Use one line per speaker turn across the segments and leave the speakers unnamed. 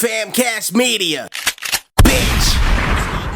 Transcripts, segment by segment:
FamCast Media. Bitch.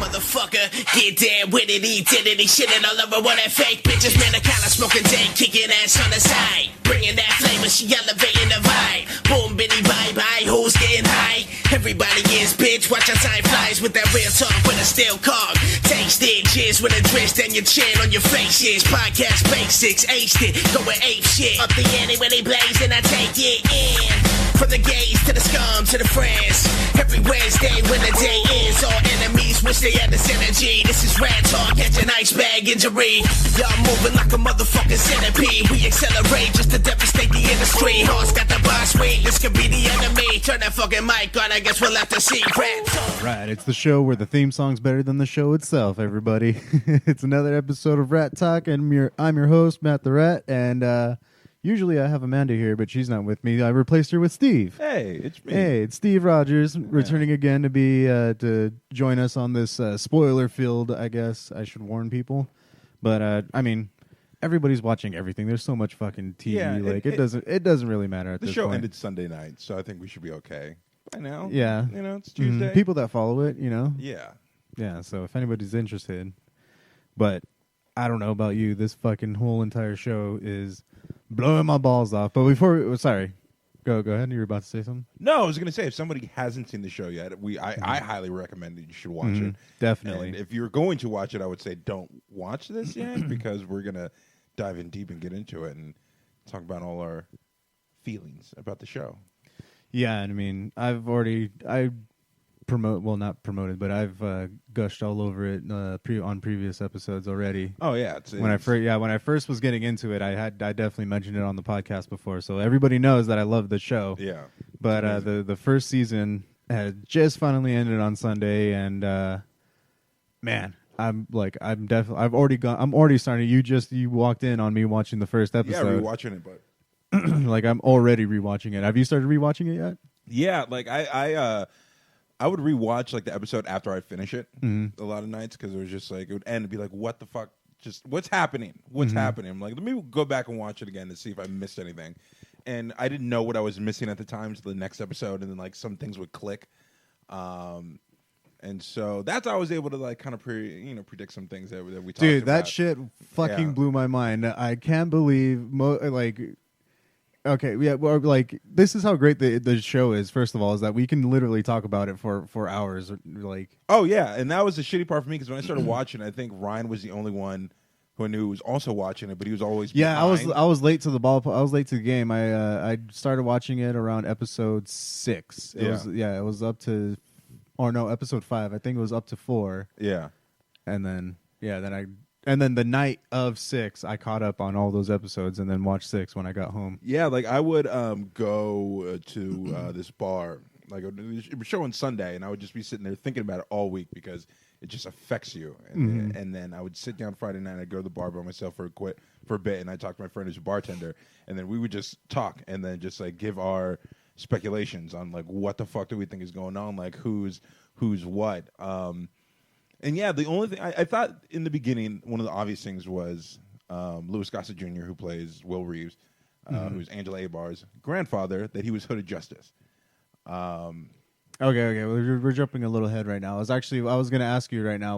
Motherfucker, get down with it, identity, shitting all over one that fake bitches, man, the kind of smoking dank, kicking ass on the side, bringing that flavor, she elevating the vibe, boom, bitty, bye, who's getting high, everybody is, bitch, watch how time flies with that real talk with a steel cog, taste it, cheers with a twist, and your chin on your face is, podcast basics, aced it, going ape shit, up the ante when they blaze, and I take it in, from the gays to the scum to the friends, every Wednesday when the day ends, all enemies wish they had this energy. This is Ratt talk, catch an ice bag injury. Y'all moving like a motherfucking centipede. We accelerate just to devastate the industry. Horse got the boss swing, this could be the enemy. Turn that fucking mic on, I guess we'll have to see. Ratt talk.
Right, it's the show where the theme song's better than the show itself, everybody. It's another episode of Ratt Talk, and I'm your host, Matt the Rat, and usually I have Amanda here, but she's not with me. I replaced her with Steve.
Hey, it's me.
Hey, it's Steve Rogers, returning again to join us on this spoiler field, I guess I should warn people. But, I mean, everybody's watching everything. There's so much fucking TV. Yeah, it doesn't really matter at this point.
The show ended Sunday night, so I think we should be okay by now.
Yeah.
You know, it's Tuesday.
People that follow it, you know.
Yeah.
Yeah, so if anybody's interested. But I don't know about you. This fucking whole entire show is blowing my balls off. But before, sorry, go ahead. You were about to say something.
No, I was gonna say if somebody hasn't seen the show yet, I highly recommend that you should watch it.
Definitely.
And if you're going to watch it, I would say don't watch this yet because we're gonna dive in deep and get into it and talk about all our feelings about the show.
Yeah, and I mean, not promoted, but I've gushed all over it on previous episodes already.
Oh yeah,
when I first was getting into it, I definitely mentioned it on the podcast before, so everybody knows that I love the show.
Yeah,
but the first season had just finally ended on Sunday, and man, I'm already starting. You walked in on me watching the first episode.
Yeah, rewatching it, but
like I'm already rewatching it. Have you started rewatching it yet?
Yeah, like I would rewatch like the episode after I finish it a lot of nights because it was just like it would end and be like, what the fuck? Just what's happening? What's happening? I'm like, let me go back and watch it again to see if I missed anything. And I didn't know what I was missing at the time to the next episode, and then like some things would click. And so that's how I was able to like kind of predict some things that we talked about.
Dude, that shit fucking blew my mind. I can't believe okay, yeah, well, like this is how great the show is. First of all, is that we can literally talk about it for hours. Like,
oh yeah, and that was the shitty part for me because when I started watching, I think Ryan was the only one who I knew was also watching it, but he was always behind.
I was late to the ball. I was late to the game. I started watching it around episode 6. It was up to, or no, episode 5. I think it was up to 4.
Yeah,
and then the night of 6, I caught up on all those episodes and then watched 6 when I got home.
Yeah, like I would go to this bar, like it was showing Sunday, and I would just be sitting there thinking about it all week because it just affects you. And then I would sit down Friday night, I'd go to the bar by myself for a bit, and I'd talk to my friend who's a bartender, and then we would just talk and then just like give our speculations on like what the fuck do we think is going on, like who's what. And yeah, the only thing I thought in the beginning, one of the obvious things was Louis Gossett Jr., who plays Will Reeves, who's Angela Abar's grandfather, that he was Hooded Justice.
Okay, we're jumping a little ahead right now. I was going to ask you right now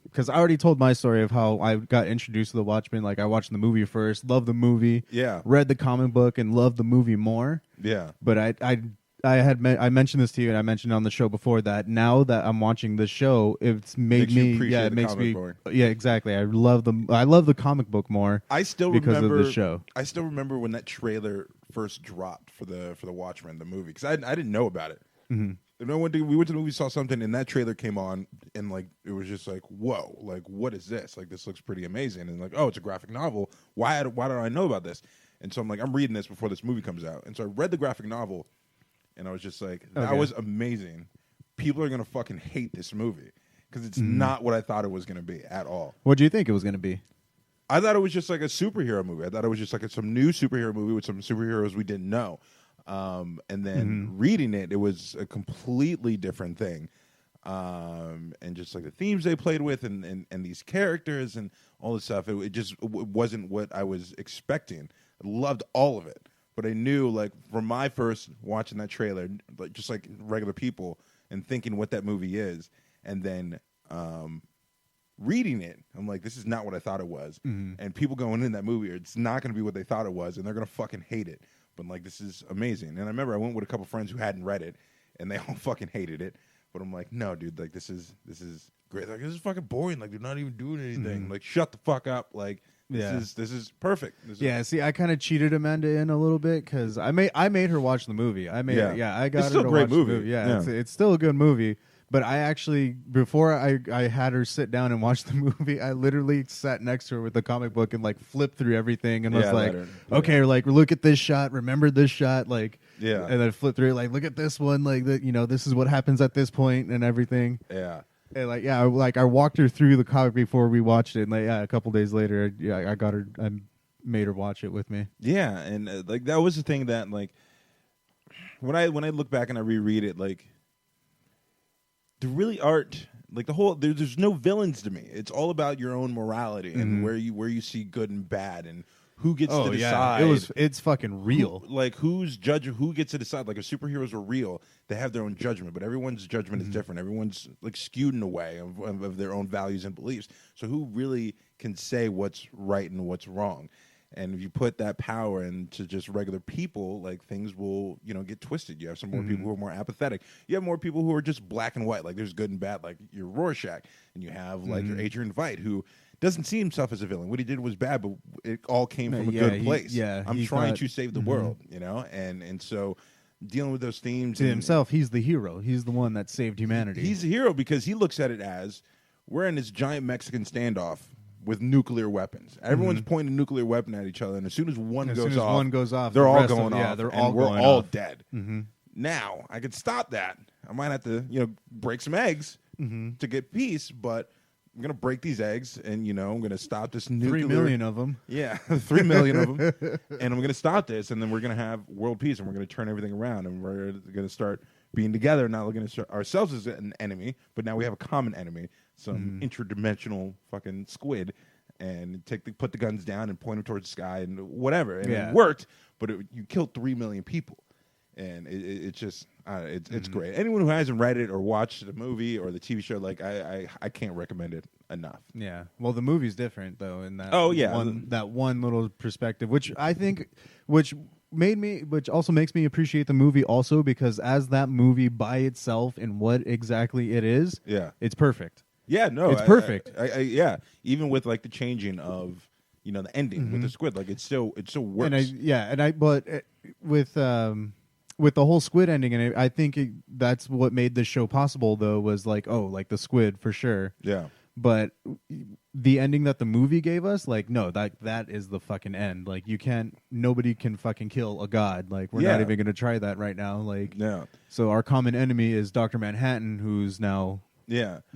because I already told my story of how I got introduced to the Watchmen. Like I watched the movie first, loved the movie, read the comic book, and loved the movie more. Yeah, but I mentioned this to you, and I mentioned on the show before that now that I'm watching this show, it makes me more. Yeah, exactly. I love the comic book more. Because of the show.
I still remember when that trailer first dropped for the Watchmen, the movie, because I didn't know about it. Mm-hmm. We went to the movie, saw something, and that trailer came on, and like it was just like, whoa, like what is this? Like this looks pretty amazing, and like, oh, it's a graphic novel. Why don't I know about this? And so I'm like, I'm reading this before this movie comes out, and so I read the graphic novel. And I was just like, that was amazing. People are going to fucking hate this movie because it's not what I thought it was going to be at all.
What do you think it was going to be?
I thought it was just like a superhero movie. I thought it was just like some new superhero movie with some superheroes we didn't know. And then reading it, it was a completely different thing. And just like the themes they played with and these characters and all this stuff, it just wasn't what I was expecting. I loved all of it. But I knew, like, from my first watching that trailer, like just like regular people, and thinking what that movie is, and then reading it, I'm like, this is not what I thought it was. And people going in that movie, it's not going to be what they thought it was, and they're going to fucking hate it. But like, this is amazing. And I remember I went with a couple friends who hadn't read it, and they all fucking hated it. But I'm like, no, dude, like this is great. Like, this is fucking boring. Like, they're not even doing anything. Like, shut the fuck up. Like, this is perfect.
See, I kind of cheated Amanda in a little bit because I made her watch the movie. I got
it's
her
still
to
a great
watch
movie.
the movie. Yeah. It's still a good movie. But I actually, before I had her sit down and watch the movie, I literally sat next to her with the comic book and like flipped through everything and was like, okay, like look at this shot, remember this shot, like, and then flip through it, like, look at this one, like, this is what happens at this point and everything.
Yeah.
And like, I walked her through the comic before we watched it, and like, a couple days later, I made her watch it with me. Yeah,
and like that was the thing that like when I look back and I reread it, like, there really aren't like the whole there's no villains to me. It's all about your own morality and where you see good and bad and who gets to decide.
It's fucking real.
Who's judging? Who gets to decide? Like, if superheroes are real, they have their own judgment, but everyone's judgment is different. Everyone's like skewed in a way of their own values and beliefs. So who really can say what's right and what's wrong? And if you put that power into just regular people, like, things will, get twisted. You have some more people who are more apathetic. You have more people who are just black and white. Like, there's good and bad, like your Rorschach. And you have, like, your Adrian Veidt, who doesn't see himself as a villain. What he did was bad, but it all came from a good place. I'm trying to save the world, And so dealing with those themes.
To himself, he's the hero. He's the one that saved humanity.
He's the hero because he looks at it as, we're in this giant Mexican standoff with nuclear weapons. Everyone's pointing a nuclear weapon at each other, and as soon as one goes off, they're all going off.
We're
all dead. Now, I could stop that. I might have to, break some eggs to get peace, but I'm going to break these eggs, and, I'm going to stop this nuclear...
3 million of them.
Yeah, 3 million of them. And I'm going to stop this, and then we're going to have world peace, and we're going to turn everything around, and we're going to start being together, not looking at ourselves as an enemy, but now we have a common enemy, some interdimensional fucking squid, and put the guns down and point them towards the sky and whatever. And it worked, but you killed 3 million people. And it's just, it's great. Anyone who hasn't read it or watched the movie or the TV show, like, I can't recommend it enough.
Yeah. Well, the movie's different, though, in that that one little perspective, which I think, which also makes me appreciate the movie also, because as that movie by itself and what exactly it is, it's perfect.
Yeah, no.
It's perfect.
Even with, like, the changing of, the ending with the squid, like, it still works.
But with the whole squid ending, and I think that's what made this show possible, though, was like, the squid for sure.
Yeah.
But the ending that the movie gave us, like, no, that is the fucking end. Like, nobody can fucking kill a god. Like, we're not even going to try that right now. Like, so our common enemy is Dr. Manhattan, who's now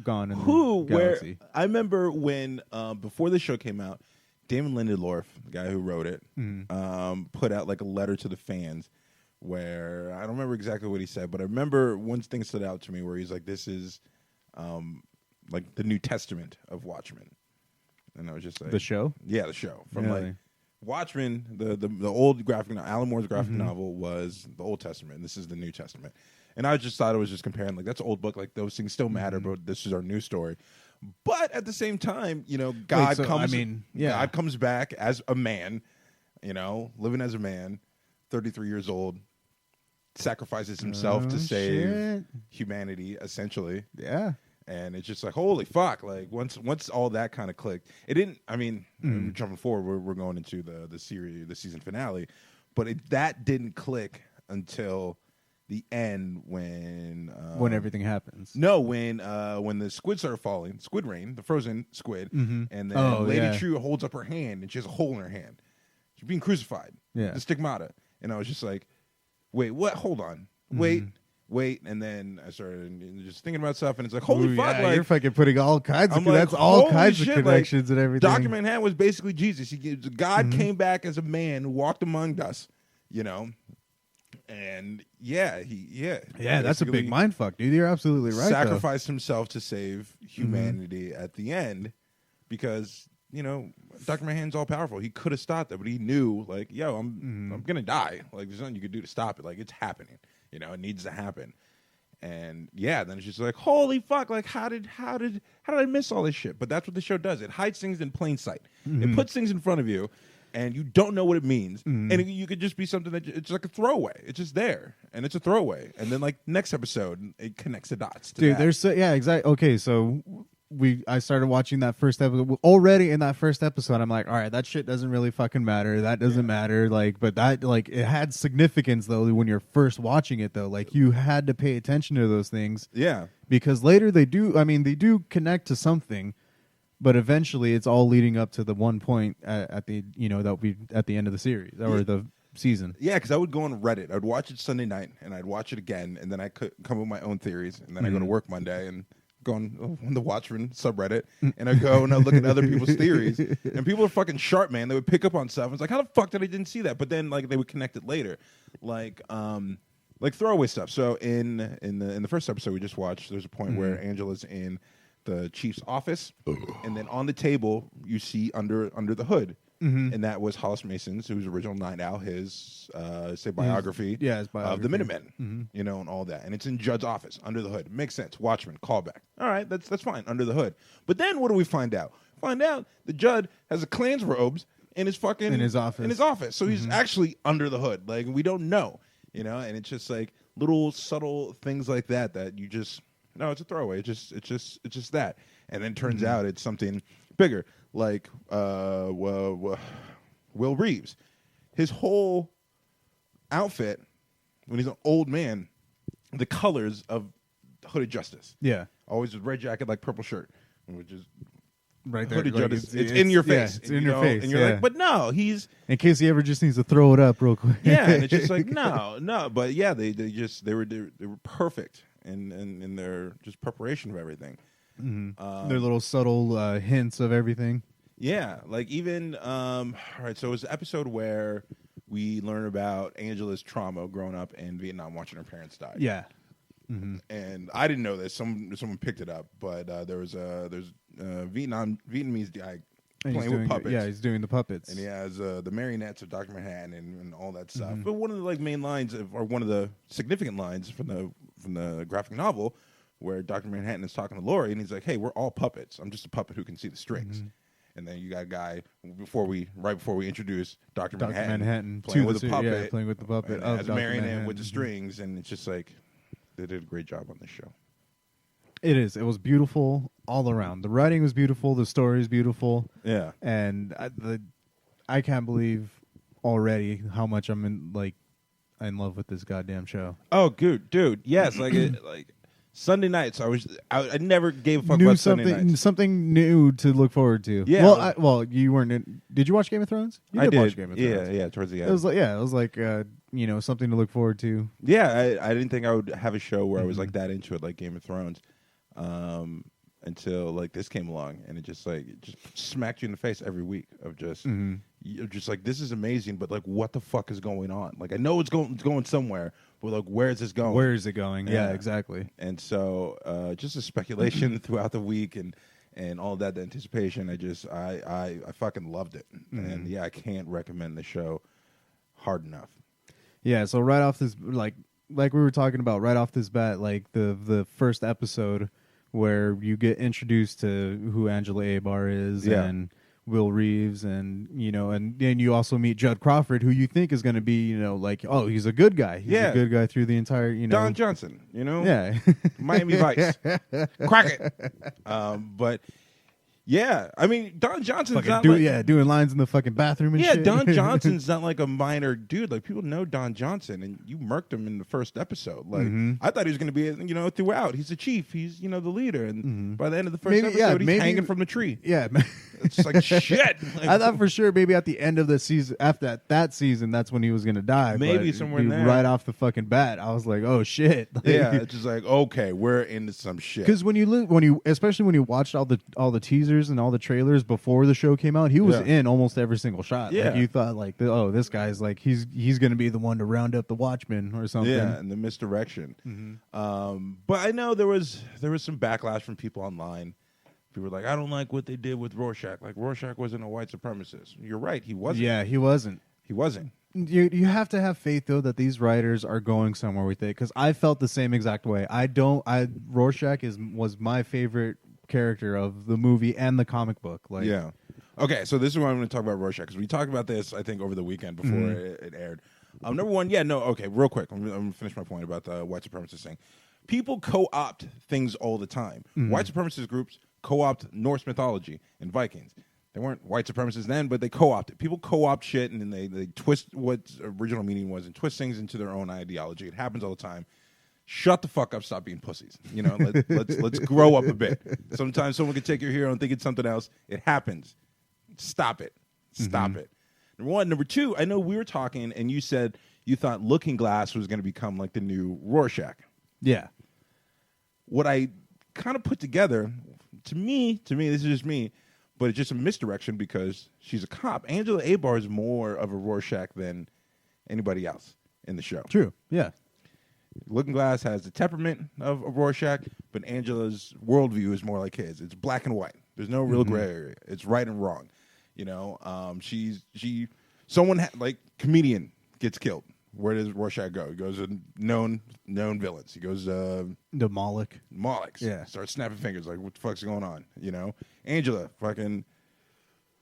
gone in the galaxy.
I remember when, before the show came out, Damon Lindelof, the guy who wrote it, put out, like, a letter to the fans where, I don't remember exactly what he said, but I remember one thing stood out to me where he's like, this is, like, the New Testament of Watchmen. And I was just like...
The show?
Yeah, the show. From, like, Watchmen, the old graphic novel, Alan Moore's graphic novel was the Old Testament, and this is the New Testament. And I just thought it was just comparing, like, that's an old book, like, those things still matter, but this is our new story. But at the same time, God comes back as a man, living as a man, 33 years old, sacrifices himself to save humanity, essentially.
Yeah.
And it's just like, holy fuck! Like, once all that kind of clicked, it didn't. I mean, we're jumping forward. We're going into the series, the season finale, but that didn't click until the end when
everything happens.
No, when the squid started falling, squid rain, the frozen squid, and then Lady True holds up her hand and she has a hole in her hand. She's being crucified.
Yeah,
the stigmata. And I was just like, wait, what? Hold on, wait, and then I started just thinking about stuff, and it's like, holy fuck!
Yeah,
like,
you're fucking putting all kinds of that's all kinds of connections and everything.
Dr. Manhattan was basically Jesus. God came back as a man who walked among us, and
that's a big mind fuck, dude. You're absolutely right.
Sacrificed himself to save humanity at the end, because Dr. Manhattan's all powerful. He could have stopped it, but he knew, like, yo, I'm gonna die. Like, there's nothing you could do to stop it. Like, it's happening. It needs to happen. And yeah, then it's just like, holy fuck! Like, how did I miss all this shit? But that's what the show does. It hides things in plain sight. It puts things in front of you, and you don't know what it means. And you could just be something that it's like a throwaway. It's just there, and it's a throwaway. And then like next episode, it connects the dots.
Dude, there's exactly. Okay, so I started watching that first episode. Already in that first episode, I'm like, all right, that shit doesn't really fucking matter. That doesn't matter. Like, but that, like, it had significance though when you're first watching it though. Like, you had to pay attention to those things.
Yeah.
Because later they do connect to something, but eventually it's all leading up to the one point at the at the end of the series or the season.
Yeah, because I would go on Reddit. I would watch it Sunday night, and I'd watch it again, and then I could come up with my own theories, and then I go to work Monday and go on the Watchmen subreddit, and I go and I look at other people's theories, and people are fucking sharp, man. They would pick up on stuff. It's like, how the fuck did I didn't see that? But then like they would connect it later, like throwaway stuff. So in the first episode we just watched, there's a point where Angela's in the chief's office, and then on the table you see under the hood. And that was Hollis Mason's, who's original Night Owl, his biography,
his biography
of the Minutemen, and all that. And it's in Judd's office, under the hood. Makes sense. Watchmen, callback. All right, that's fine, under the hood. But then what do we find out? Find out that Judd has a Klan's robes in his fucking
in his office.
So he's actually under the hood. Like, we don't know, and it's just like little subtle things like that you just it's a throwaway. It's just that. And then it turns out it's something bigger. Like Will Reeves, his whole outfit when he's an old man, the colors of Hooded Justice.
Yeah,
always with red jacket, like purple shirt, which is
right there.
Hooded
like
Justice. It's in your face.
It's in your face,
and you're like, but no, he's
in case he ever just needs to throw it up real quick.
Yeah, and it's just like no, but yeah, they were perfect in their just preparation of everything.
Their little subtle hints of everything.
Yeah, like even all right. So it was an episode where we learn about Angela's trauma growing up in Vietnam, watching her parents die.
Yeah,
and I didn't know this. Someone picked it up, but there's Vietnamese guy playing with puppets.
Yeah, he's doing the puppets,
and he has the marionettes of Dr. Manhattan and all that stuff. But one of the main lines or one of the significant lines from the graphic novel, where Dr. Manhattan is talking to Laurie, and he's like, "Hey, we're all puppets. I'm just a puppet who can see the strings." And then you got a guy right before we introduce Dr. Manhattan
playing
with the puppet,
as
a marionette with the strings, and it's just like they did a great job on this show.
It is. It was beautiful all around. The writing was beautiful. The story is beautiful.
Yeah,
and I can't believe already how much I'm in love with this goddamn show.
Oh, dude, yes, like Sunday nights, I never gave a fuck about Sunday nights.
Something new to look forward to.
Yeah.
You weren't. Did you watch Game of Thrones?
I did.
Watch Game of Thrones.
Yeah. Towards the end,
it was like something to look forward to.
Yeah, I didn't think I would have a show where I was like that into it, like Game of Thrones, until like this came along, and it just smacked you in the face every week of just. You're just like, this is amazing, but like, what the fuck is going on? Like, I know it's going somewhere, but like, where is this going?
Where is it going? Yeah, exactly.
And so, just a speculation throughout the week and all of that, the anticipation. I fucking loved it, and yeah, I can't recommend the show hard enough.
Yeah. So right off this, like we were talking about, right off this bat, like the first episode where you get introduced to who Angela Abar is, and Will Reeves, and and then you also meet Judd Crawford, who you think is going to be, like, oh, he's a good guy. He's a good guy through the entire,
Don Johnson,
Yeah.
Miami Vice. Crack it. But yeah, I mean, Don Johnson's not
doing lines in the fucking bathroom and shit.
Don Johnson's not like a minor dude. Like, people know Don Johnson, and you murked him in the first episode. Like, I thought he was going to be, throughout. He's the chief. He's, the leader. And by the end of the first episode, he's hanging from the tree.
Yeah.
It's like, shit. Like,
I thought for sure maybe at the end of the season, after that season, that's when he was going to die.
Maybe somewhere in there.
Right off the fucking bat, I was like, oh, shit.
Yeah, it's just like, okay, we're into some shit.
Because especially when you watched all the teasers and all the trailers before the show came out, he was in almost every single shot.
Yeah.
Like, you thought, like, oh, this guy's like, he's going to be the one to round up the Watchmen or something.
Yeah, and the misdirection. But I know there was some backlash from people online People were like, I don't like what they did with Rorschach. Like, Rorschach wasn't a white supremacist. You're right. He wasn't.
Yeah, he wasn't.
He wasn't.
You have to have faith though that these writers are going somewhere with it, because I felt the same exact way. Rorschach was my favorite character of the movie and the comic book. Like,
yeah. Okay, so this is why I'm going to talk about Rorschach, because we talked about this, I think, over the weekend before it aired. Number one, okay, real quick. I'm going to finish my point about the white supremacist thing. People co-opt things all the time. White supremacist groups co-opt Norse mythology and Vikings. They weren't white supremacists then, but they co-opted. People co-opt shit, and then they twist what original meaning was and twist things into their own ideology. It happens all the time. Shut the fuck up. Stop being pussies. You know, let's grow up a bit. Sometimes someone can take your hero and think it's something else. It happens. Stop it. Stop it. Number one. Number two, I know we were talking, and you said you thought Looking Glass was going to become like the new Rorschach.
Yeah.
What I kind of put together, to me, this is just me, but it's just a misdirection because she's a cop. Angela Abar is more of a Rorschach than anybody else in the show.
True. Yeah.
Looking Glass has the temperament of a Rorschach, but Angela's worldview is more like his. It's black and white. There's no real gray area. It's right and wrong. You know, like comedian gets killed. Where does Rorschach go? He goes to known villains. He goes
to Moloch.
Yeah. Starts snapping fingers like, what the fuck's going on? You know? Angela, fucking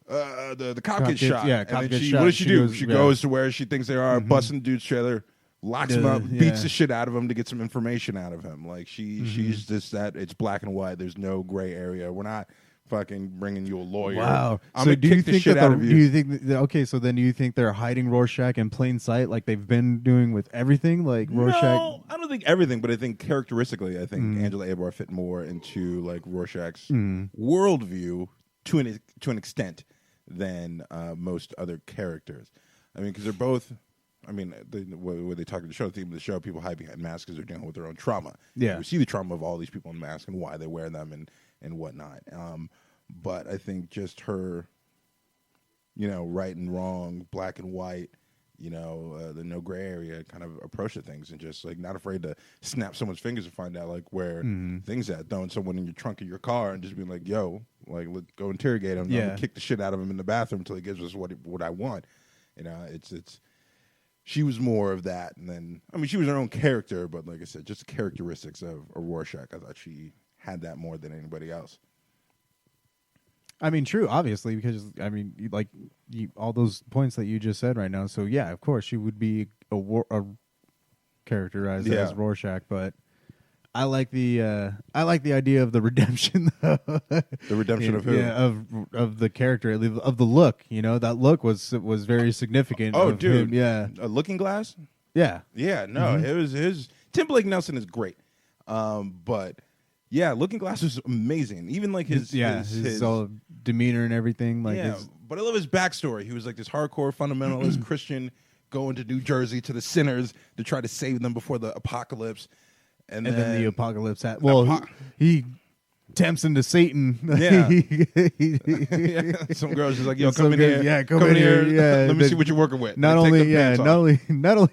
the cop gets shot.
Yeah,
cop gets shot. What does she do? She goes to where she thinks they are, busting the dude's trailer, locks him up, beats the shit out of him to get some information out of him. Like she's just that. It's black and white. There's no gray area. We're not fucking bringing you a lawyer.
Wow.
I'm gonna kick the shit out of you.
Do you think okay, so then do you think they're hiding Rorschach in plain sight like they've been doing with everything? Like Rorschach?
No, I don't think everything, but I think characteristically, I think Angela Abar fit more into like Rorschach's worldview to an extent than most other characters. I mean, because they're both. I mean, when they talk to the show, the theme of the show, people hide behind masks because they're dealing with their own trauma.
Yeah,
we see the trauma of all these people in masks and why they wear them and whatnot. But I think just her, you know, right and wrong, black and white, you know, the no gray area kind of approach to things, and just like not afraid to snap someone's fingers and find out like where things at, throwing someone in your trunk of your car and just being like, yo, like let's go interrogate him. I'm gonna kick the shit out of him in the bathroom until he gives us what I want. You know, it's she was more of that, and then I mean she was her own character, but like I said, just the characteristics of a Rorschach, I thought she had that more than anybody else.
I mean, true, obviously, because I mean, all those points that you just said right now. So yeah, of course, she would be a characterized as Rorschach, but I like the idea of the redemption. The
redemption of who?
Yeah, of the character, of the look. You know, that look was very significant.
Oh, dude,
him. Yeah,
a Looking Glass.
Yeah,
no, it was his. Tim Blake Nelson is great, but. Yeah, Looking Glass was amazing. Even like his
all demeanor and everything. Like,
but I love his backstory. He was like this hardcore fundamentalist Christian going to New Jersey to the sinners to try to save them before the apocalypse. And then
the apocalypse happened. Well, he tempts into Satan.
Yeah. Some girls just like, yo, come in here.
Yeah, come in here. Yeah,
let me see what you're working with.
Not only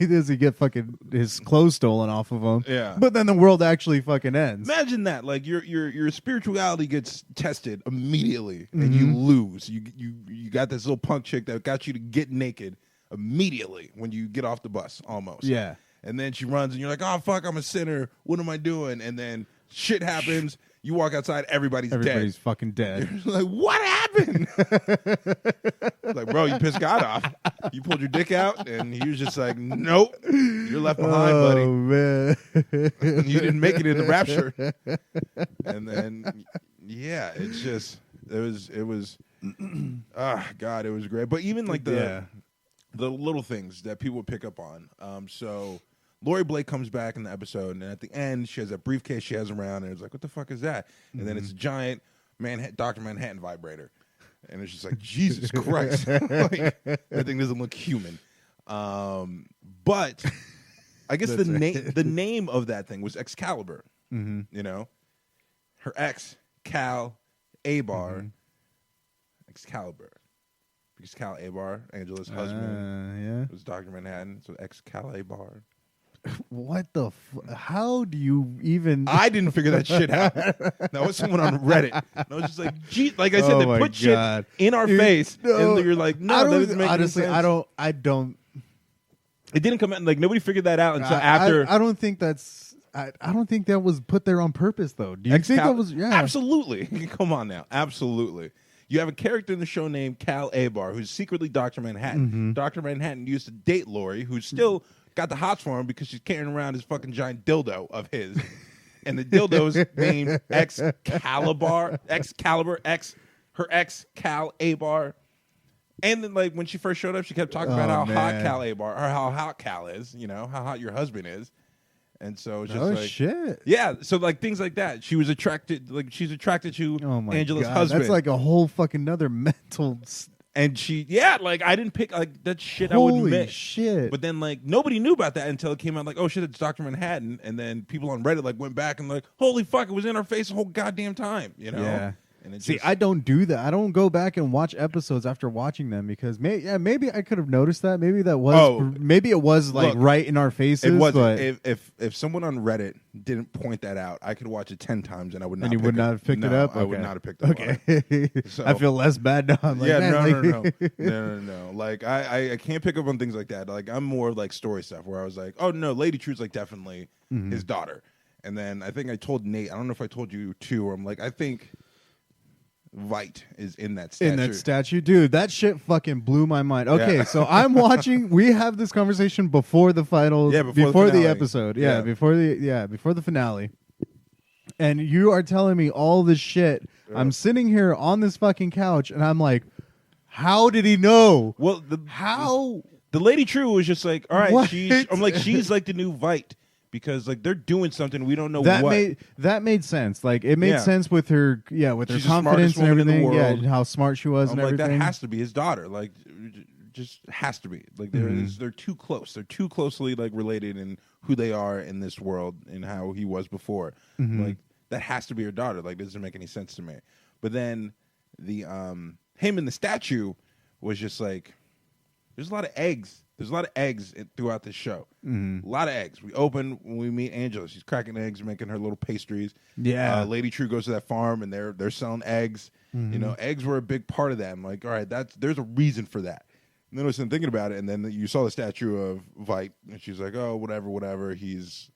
does he get fucking his clothes stolen off of him, but then the world actually fucking ends.
Imagine that. Like your spirituality gets tested immediately and you lose. You got this little punk chick that got you to get naked immediately when you get off the bus almost.
Yeah.
And then she runs and you're like, oh fuck, I'm a sinner. What am I doing? And then shit happens. You walk outside, everybody's dead.
Fucking dead.
You're like, what happened? Like, bro, you pissed God off. You pulled your dick out, and he was just like, nope, you're left behind, buddy.
Oh, man.
You didn't make it in the rapture. And then, yeah, it's just, it was, God, it was great. But even like the little things that people would pick up on. So Lori Blake comes back in the episode, and at the end, she has that briefcase she has around, and it's like, what the fuck is that? And then it's a giant Dr. Manhattan vibrator. And it's just like, Jesus Christ. Like, that thing doesn't look human. But I guess the name of that thing was Excalibur. You know? Her ex, Cal Abar, Excalibur. Because Cal Abar, Angela's husband, was Dr. Manhattan, so Excalibur.
What the? How do you even?
I didn't figure that shit out. That was someone on Reddit. And I was just like, gee, like I said,
Oh
they
my
put
God.
shit in our face, and you're like, no, that doesn't make
honestly,
any sense.
I don't.
It didn't come out. Like nobody figured that out until after.
I don't think that's. I don't think that was put there on purpose, though. Do you think that was? Yeah,
absolutely. Come on now, absolutely. You have a character in the show named Cal Abar, who's secretly Dr. Manhattan.
Mm-hmm.
Dr. Manhattan used to date Lori, who's still got the hots for him because she's carrying around his fucking giant dildo of his. And the dildo's named Excalibur, her ex Cal Abar. And then, like, when she first showed up, she kept talking about how hot Cal Abar, or how hot Cal is, you know, how hot your husband is. And so it's just
shit.
Yeah, so like things like that. She's attracted to Angela's husband.
That's like a whole fucking other mental.
And like I didn't pick like that shit.
Holy
I would admit.
Shit.
But then like nobody knew about that until it came out. Like, oh shit, it's Dr. Manhattan. And then people on Reddit like went back and like, holy fuck, it was in our face the whole goddamn time. You know.
Yeah.
And
see, I don't do that. I don't go back and watch episodes after watching them because maybe I could have noticed that. Maybe that was maybe it was like right in our faces.
It
But
wasn't. If someone on Reddit didn't point that out, I could watch it 10 times and I would not.
And you would not have picked it up.
I would not have picked it up.
Okay,
So,
I feel less bad now. I'm like,
yeah,
man,
no. Like I can't pick up on things like that. Like I'm more like story stuff where I was like, oh no, Lady True's like definitely his daughter. And then I think I told Nate. I don't know if I told you too. Where I'm like, I think Vite is in that statue.
In that statue, dude, that shit fucking blew my mind. Okay, so I'm watching. We have this conversation before the final, before the episode, before the finale. And you are telling me all this shit. Yeah. I'm sitting here on this fucking couch, and I'm like, how did he know?
Well,
how
the Lady True was just like, all right, I'm like, she's like the new Vite. Because like they're doing something we don't know
that made sense. Like it made sense with her with her confidence and everything. Yeah, and how smart she was and everything.
That has to be his daughter. Like just has to be. Like they're too close. They're too closely like related in who they are in this world and how he was before. Like that has to be her daughter. Like it doesn't make any sense to me. But then the him in the statue was just like there's a lot of eggs. There's a lot of eggs throughout this show. A lot of eggs. We open when we meet Angela. She's cracking eggs, making her little pastries.
Yeah.
Lady True goes to that farm and they're selling eggs. You know, eggs were a big part of that. I'm like, all right, there's a reason for that. And then I was thinking about it, and then you saw the statue of Vite, and she's like, oh, whatever. He's,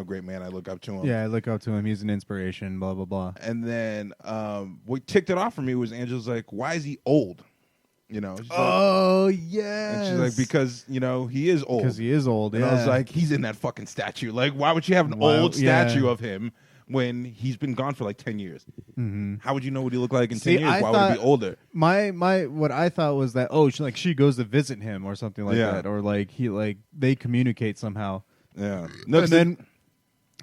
great man. I look up to him.
Yeah, I look up to him. He's an inspiration. Blah blah blah.
And then what ticked it off for me was Angela's like, why is he old? She's
yes.
And she's like, because, he is old.
Because he is old,
And I was like, he's in that fucking statue. Like, why would you have an old statue of him when he's been gone for like 10 years? How would you know what he looked like in 10 years? Why would he be older?
My what I thought was that, she goes to visit him or something like that. Or like they communicate somehow.
Yeah.
No,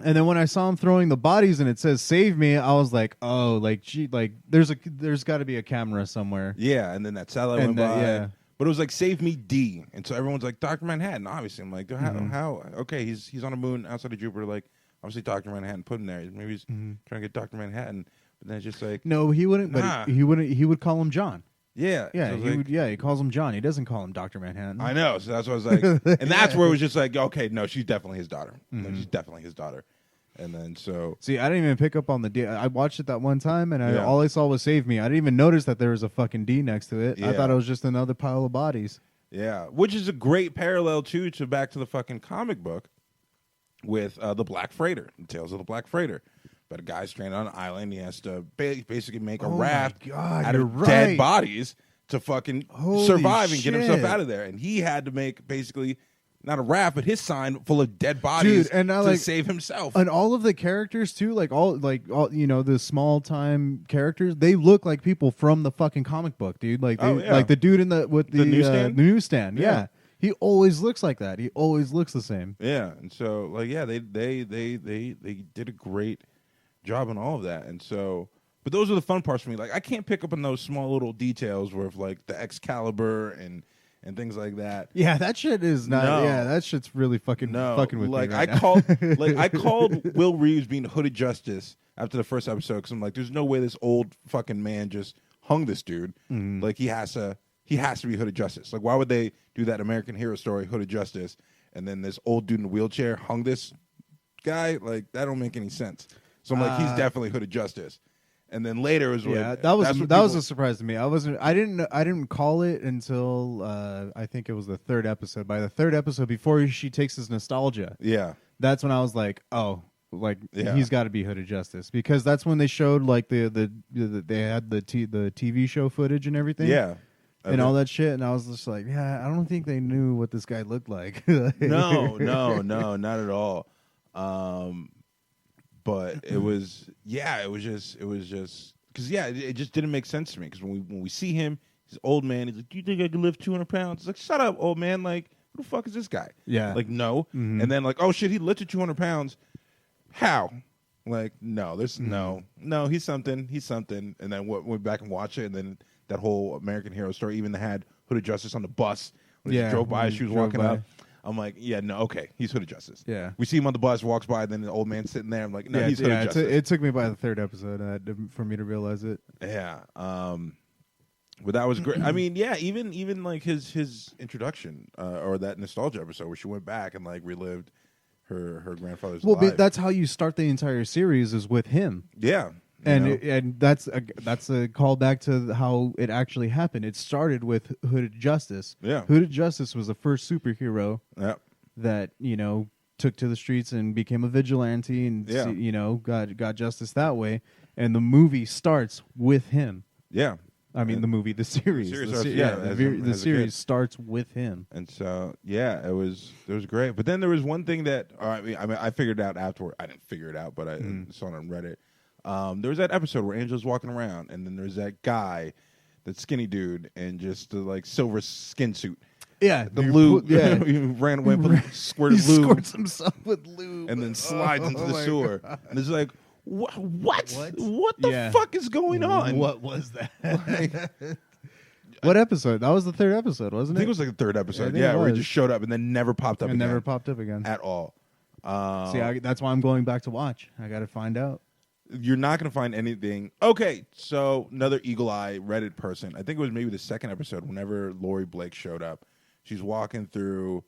and then when I saw him throwing the bodies and it says "Save me," I was like, "Oh, there's got to be a camera somewhere."
Yeah, and then that satellite went by. Yeah. But it was like "Save me, D," and so everyone's like, "Dr. Manhattan." Obviously, I'm like, "How? Okay, he's on a moon outside of Jupiter. Like, obviously, Dr. Manhattan put him there. Maybe he's trying to get Dr. Manhattan." But then it's just like,
no, he wouldn't.
Nah.
But he wouldn't. He would call him John.
Yeah,
yeah,
so like,
he calls him John. He doesn't call him Dr. Manhattan.
I know. So that's what I was like, and that's where it was just like, okay, no, she's definitely his daughter. No, she's definitely his daughter. And then see,
I didn't even pick up on the D. I watched it that one time, and all I saw was "Save me." I didn't even notice that there was a fucking D next to it. I thought it was just another pile of bodies.
Yeah, which is a great parallel too to back to the fucking comic book with the Black Freighter, the Tales of the Black Freighter. But a guy's stranded on an island. He has to basically make a raft out of dead bodies to fucking survive and get himself out of there. And he had to make basically not a raft, but his sign full of dead bodies to save himself.
And all of the characters too, like all the small time characters, they look like people from the fucking comic book, dude. Like like the dude in the newsstand. Yeah. He always looks like that. He always looks the same.
Yeah, and so they did a great job on all of that. And so, but those are the fun parts for me. Like I can't pick up on those small little details where like the Excalibur and things like that.
Yeah, that shit is not. No. Yeah, that shit's really fucking with
like,
me right
I called Will Reeves being Hooded Justice after the first episode because I'm like, there's no way this old fucking man just hung this dude. Like he has to be Hooded Justice. Like why would they do that American Hero story Hooded Justice and then this old dude in a wheelchair hung this guy. Like, that don't make any sense. So I'm like, he's definitely Hooded Justice. And then later is when
that was a surprise to me. I didn't call it until I think it was the third episode. By the third episode, before she takes his nostalgia, that's when I was like, oh, like he's got to be Hooded Justice, because that's when they showed like they had the TV show footage and everything, and all that shit, and I was just like, I don't think they knew what this guy looked like.
No, not at all. But it was just because it just didn't make sense to me, because when we see him, he's an old man. He's like, do you think I can lift 200 pounds? It's like, shut up, old man. Like, who the fuck is this guy?
Yeah.
Like, no. And then like, oh shit, he lifted 200 pounds. How? Like, no, there's no, he's something. And then went back and watched it, and then that whole American Hero story even had Hooded Justice on the bus when she drove by. She was walking up. I'm like, okay, he's Hooded Justice. Yeah. We see him on the bus, walks by, then the old man sitting there. I'm like, no, he's Hooded Justice.
It took me by the third episode for me to realize it.
Yeah. But that was great. I mean, even like his introduction or that nostalgia episode where she went back and like relived her grandfather's life.
But that's how you start the entire series, is with him.
Yeah.
And that's a callback to how it actually happened. It started with Hooded Justice.
Yeah.
Hooded Justice was the first superhero that, took to the streets and became a vigilante and, got justice that way. And the movie starts with him.
Yeah.
I mean, the series. The series starts with him.
And so, it was great. But then there was one thing that, I figured out afterward. I didn't figure it out, but I saw it on Reddit. There was that episode where Angela's walking around, and then there's that guy, that skinny dude, and just the like silver skin suit.
Yeah,
the lube. He ran away and squirted lube.
He squirts himself with lube,
and then slides into the sewer. God. And it's like, what the fuck is going on?
What was that? What episode? That was the third episode, wasn't it?
I think it was like the third episode. Where he just showed up and then never popped up.
Never popped up again
at all.
That's why I'm going back to watch. I got to find out.
You're not going to find anything. Okay, so another Eagle Eye Reddit person. I think it was maybe the second episode. Whenever Lori Blake showed up, she's walking through.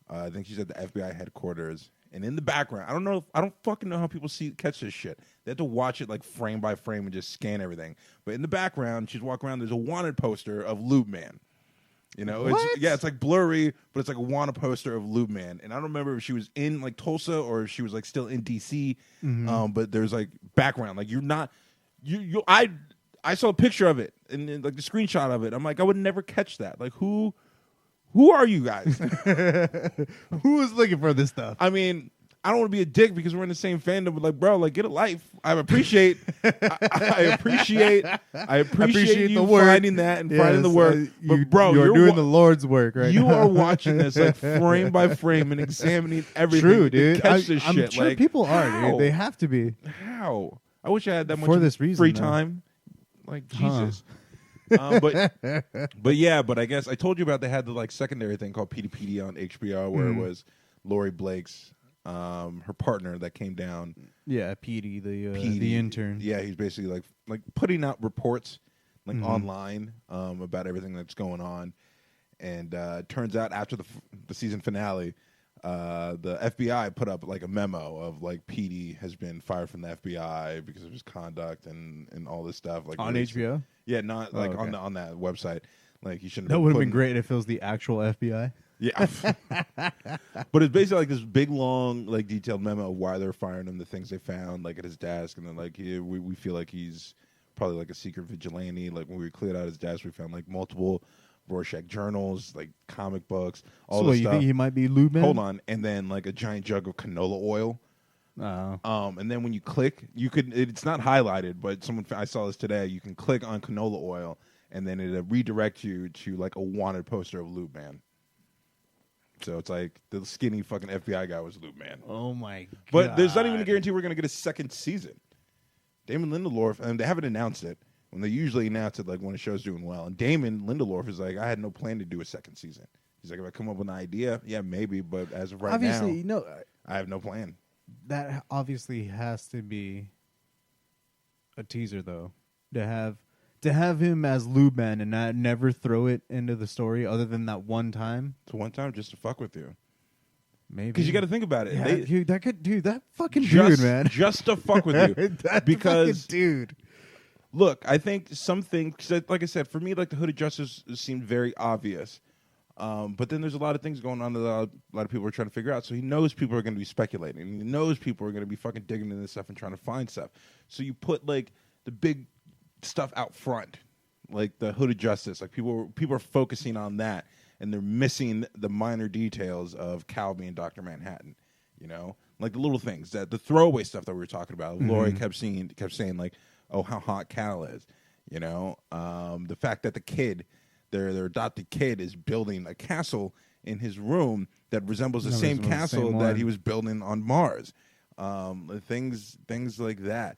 I think she's at the FBI headquarters, and in the background, I don't fucking know how people catch this shit. They have to watch it like frame by frame and just scan everything. But in the background, she's walking around. There's a wanted poster of Lube Man. It's like blurry, but it's like a wanted poster of Lube Man. And I don't remember if she was in like Tulsa or if she was like still in DC. But there's like background, like you're not. I saw a picture of it and like the screenshot of it. I'm like, I would never catch that. Like who are you guys?
Who is looking for this stuff?
I mean, I don't want to be a dick because we're in the same fandom, but like, bro, like get a life. I appreciate you finding that and finding the work. But bro,
you're doing the Lord's work right now.
You are watching this like frame by frame and examining everything.
True, dude.
Catch this
I'm
shit.
sure
like,
people are, dude. They have to be.
How? I wish I had that much
for this reason,
free time. Like Jesus. But I guess I told you about they had the like secondary thing called PDPD on HBO where it was Lori Blake's her partner that came down.
Yeah, Petey, the intern.
Yeah, he's basically like putting out reports like online about everything that's going on. And it turns out after the season finale, the FBI put up like a memo of like Petey has been fired from the FBI because of his conduct and all this stuff. Like
on HBO?
Yeah, not like on that website. Like he shouldn't.
That would have been great if it was the actual FBI.
Yeah, but it's basically like this big, long, like detailed memo of why they're firing him, the things they found, like at his desk, and then like we feel like he's probably like a secret vigilante. Like when we cleared out his desk, we found like multiple Rorschach journals, like comic books, all this stuff. So you
think he might be Lube Man?
Hold on, and then like a giant jug of canola oil.
Oh.
And then when you click, you could. It's not highlighted, but I saw this today. You can click on canola oil, and then it'll redirect you to like a wanted poster of Lube Man. So it's like the skinny fucking FBI guy was Lube Man.
Oh my god!
But there's not even a guarantee we're gonna get a second season. Damon Lindelof, and they haven't announced it. When they usually announce it, like when a show's doing well, and Damon Lindelof is like, I had no plan to do a second season. He's like, if I come up with an idea, yeah, maybe, but as of right now, I have no plan.
That obviously has to be a teaser, though, to have him as Lube Man and not never throw it into the story other than that one time.
It's one time just to fuck with you.
Maybe.
Because you got to think about it.
Yeah,
They,
that fucking dude, man.
Just to fuck with you.
That
because,
fucking dude.
Look, I think some things, like I said, for me, like the Hooded Justice seemed very obvious. But then there's a lot of things going on that a lot of people are trying to figure out. So he knows people are going to be speculating. And he knows people are going to be fucking digging into this stuff and trying to find stuff. So you put like the big stuff out front, like the Hooded Justice. Like people are focusing on that, and they're missing the minor details of Cal being Dr. Manhattan. You know, like the little things, that the throwaway stuff that we were talking about. Mm-hmm. Laurie kept saying like, "Oh, how hot Cal is." You know, the fact that the kid. Their adopted kid is building a castle in his room that resembles the same castle that he was building on Mars. Things like that.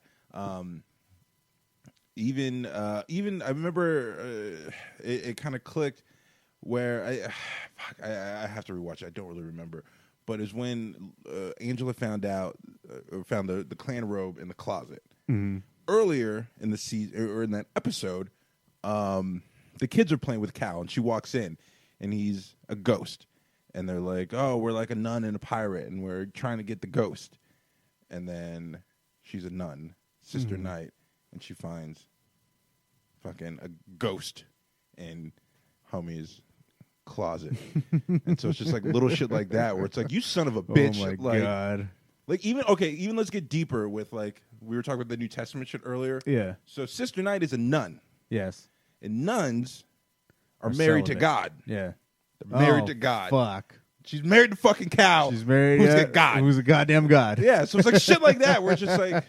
Even I remember it kind of clicked where I have to rewatch it. I don't really remember, but it's when Angela found the clan robe in the closet. Mm-hmm. Earlier in the season or in that episode. The kids are playing with Cal, and she walks in, and he's a ghost. And they're like, oh, we're like a nun and a pirate, and we're trying to get the ghost. And then she's a nun, Sister Night, and she finds fucking a ghost in homie's closet. And so it's just like little shit like that, where it's like, you son of a bitch.
Oh, my God.
Like, even let's get deeper with, like, we were talking about the New Testament shit earlier.
Yeah.
So Sister Night is a nun.
Yes.
And nuns are married to God.
Yeah.
They're married to God.
Fuck.
She's married to fucking Cal.
She's married
to God.
Who's a goddamn God.
Yeah, so it's like shit like that where it's just like,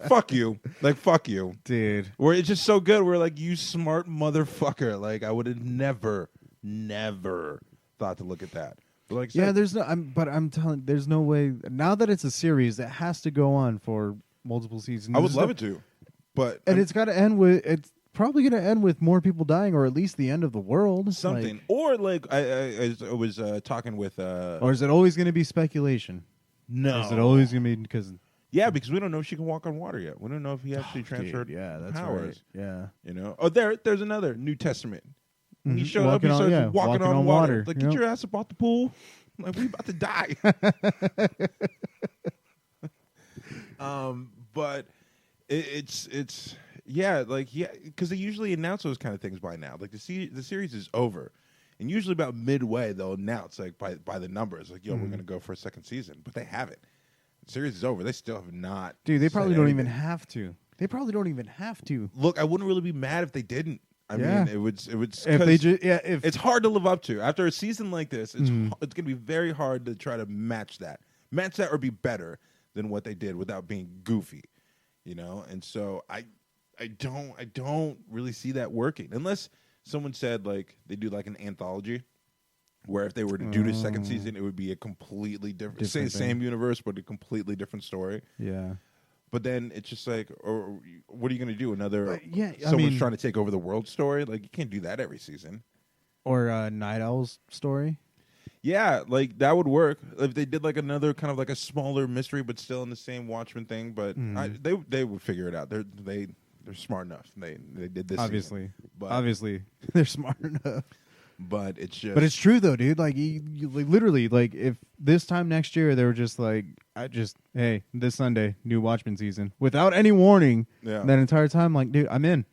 fuck you. Like, fuck you.
Dude.
Where it's just so good. We're like, you smart motherfucker. Like, I would have never thought to look at that. But like I said,
there's no, I'm telling, there's no way. Now that it's a series, it has to go on for multiple seasons.
I would love it to. But
it's got to end with, it's probably going to end with more people dying, or at least the end of the world.
Something. Like, or like I was talking with...
or is it always going to be speculation?
No.
Is it always going to be because...
Yeah, because we don't know if she can walk on water yet. We don't know if he actually transferred
that's
powers.
Right. Yeah.
You know? Oh, there's another New Testament. When he showed up, he
walking on water.
Like, get your ass up off the pool. Like, we about to die. But it's... Yeah, because they usually announce those kind of things by now. Like the series is over, and usually about midway they'll announce like by the numbers, like, yo, we're gonna go for a second season. But they haven't. The series is over. They still have not.
Dude, they probably don't even have to. Look,
I wouldn't really be mad if they didn't. I mean, it would. If
they if
it's hard to live up to after a season like this. It's gonna be very hard to try to match that or be better than what they did without being goofy, you know. And so I don't really see that working unless someone said like they do like an anthology where if they were to do the second season, it would be a completely different same universe, but a completely different story.
Yeah.
But then it's just like, or what are you going to do? Another
someone's
trying to take over the world story? Like, you can't do that every season.
Or Night Owl's story?
Yeah, like that would work if they did like another kind of like a smaller mystery, but still in the same Watchmen thing. But they would figure it out. They're smart enough. They did this
obviously,
season. But
obviously they're smart enough.
But it's just.
But it's true though, dude. Like you like, literally, like if this time next year they were just like, hey, this Sunday, new Watchmen season, without any warning.
Yeah.
That entire time, like, dude, I'm in.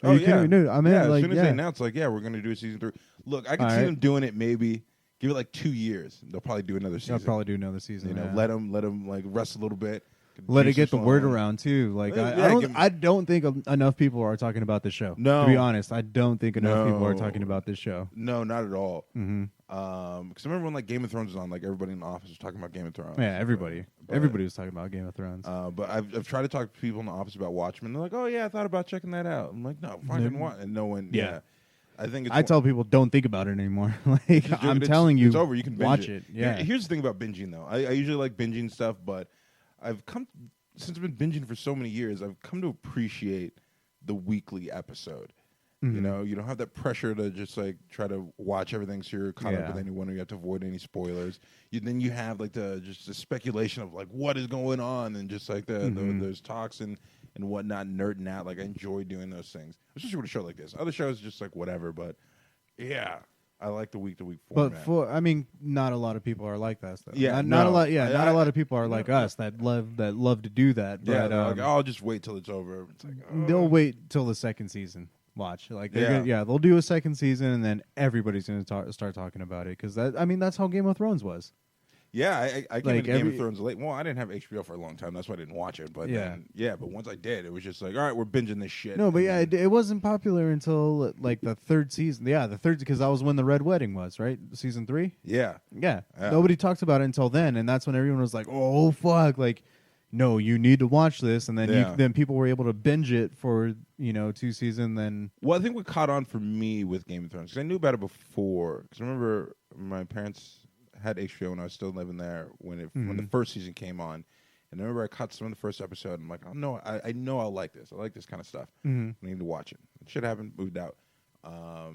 Are you
kidding me? Dude, I'm in.
As
like,
soon as they announce, like, yeah, we're going to do a season 3. Look, I can see them doing it. Maybe give it like 2 years. They'll probably do another season.
They'll probably do another season.
You know, let them like rest a little bit.
Let it get the word around too. Like I don't think enough people are talking about this show.
No,
to be honest, I don't think enough people are talking about this show.
No, not at all.
Mm-hmm.
Because I remember when like Game of Thrones was on, like everybody in the office was talking about Game of Thrones.
Yeah, everybody was talking about Game of Thrones.
But I've tried to talk to people in the office about Watchmen. They're like, oh yeah, I thought about checking that out. I'm like, no, fucking what? And no one. Yeah. I think I
tell people don't think about it anymore. Like I'm telling you,
it's over. You can
watch it. Yeah.
Here's the thing about binging though. I usually like binging stuff, but since I've been binging for so many years, I've come to appreciate the weekly episode. Mm-hmm. You know, you don't have that pressure to just like try to watch everything so you're caught up with anyone. You have to avoid any spoilers. Then you have like the speculation of like what is going on and just like those talks and whatnot, nerding out. Like I enjoy doing those things, especially with a show like this. Other shows just like whatever, but yeah. I like the week-to-week format.
But not a lot of people are like that. Though.
Yeah,
not a lot. Yeah, not a lot of people are like us that love to do that.
Yeah,
but,
I'll just wait till it's over. It's like,
they'll wait till the second season. Watch, like they'll do a second season, and then everybody's going to start talking about it because that's how Game of Thrones was.
Yeah, I came into Game of Thrones late. Well, I didn't have HBO for a long time. That's why I didn't watch it. But but once I did, it was just like, all right, we're binging this shit.
No, but it wasn't popular until like the third season. Yeah, the third, because that was when the Red Wedding was, right? Season 3?
Yeah.
Nobody talked about it until then, and that's when everyone was like, oh, fuck. Like, no, you need to watch this. And then then people were able to binge it for, 2 seasons. Then
Well, I think what caught on for me with Game of Thrones, because I knew about it before. Because I remember my parents had HBO when I was still living there when the first season came on, and I remember I caught some of the first episode. And I'm like, oh no, I know I'll like this. I like this kind of stuff. I need to watch it. Shit happened, moved out. I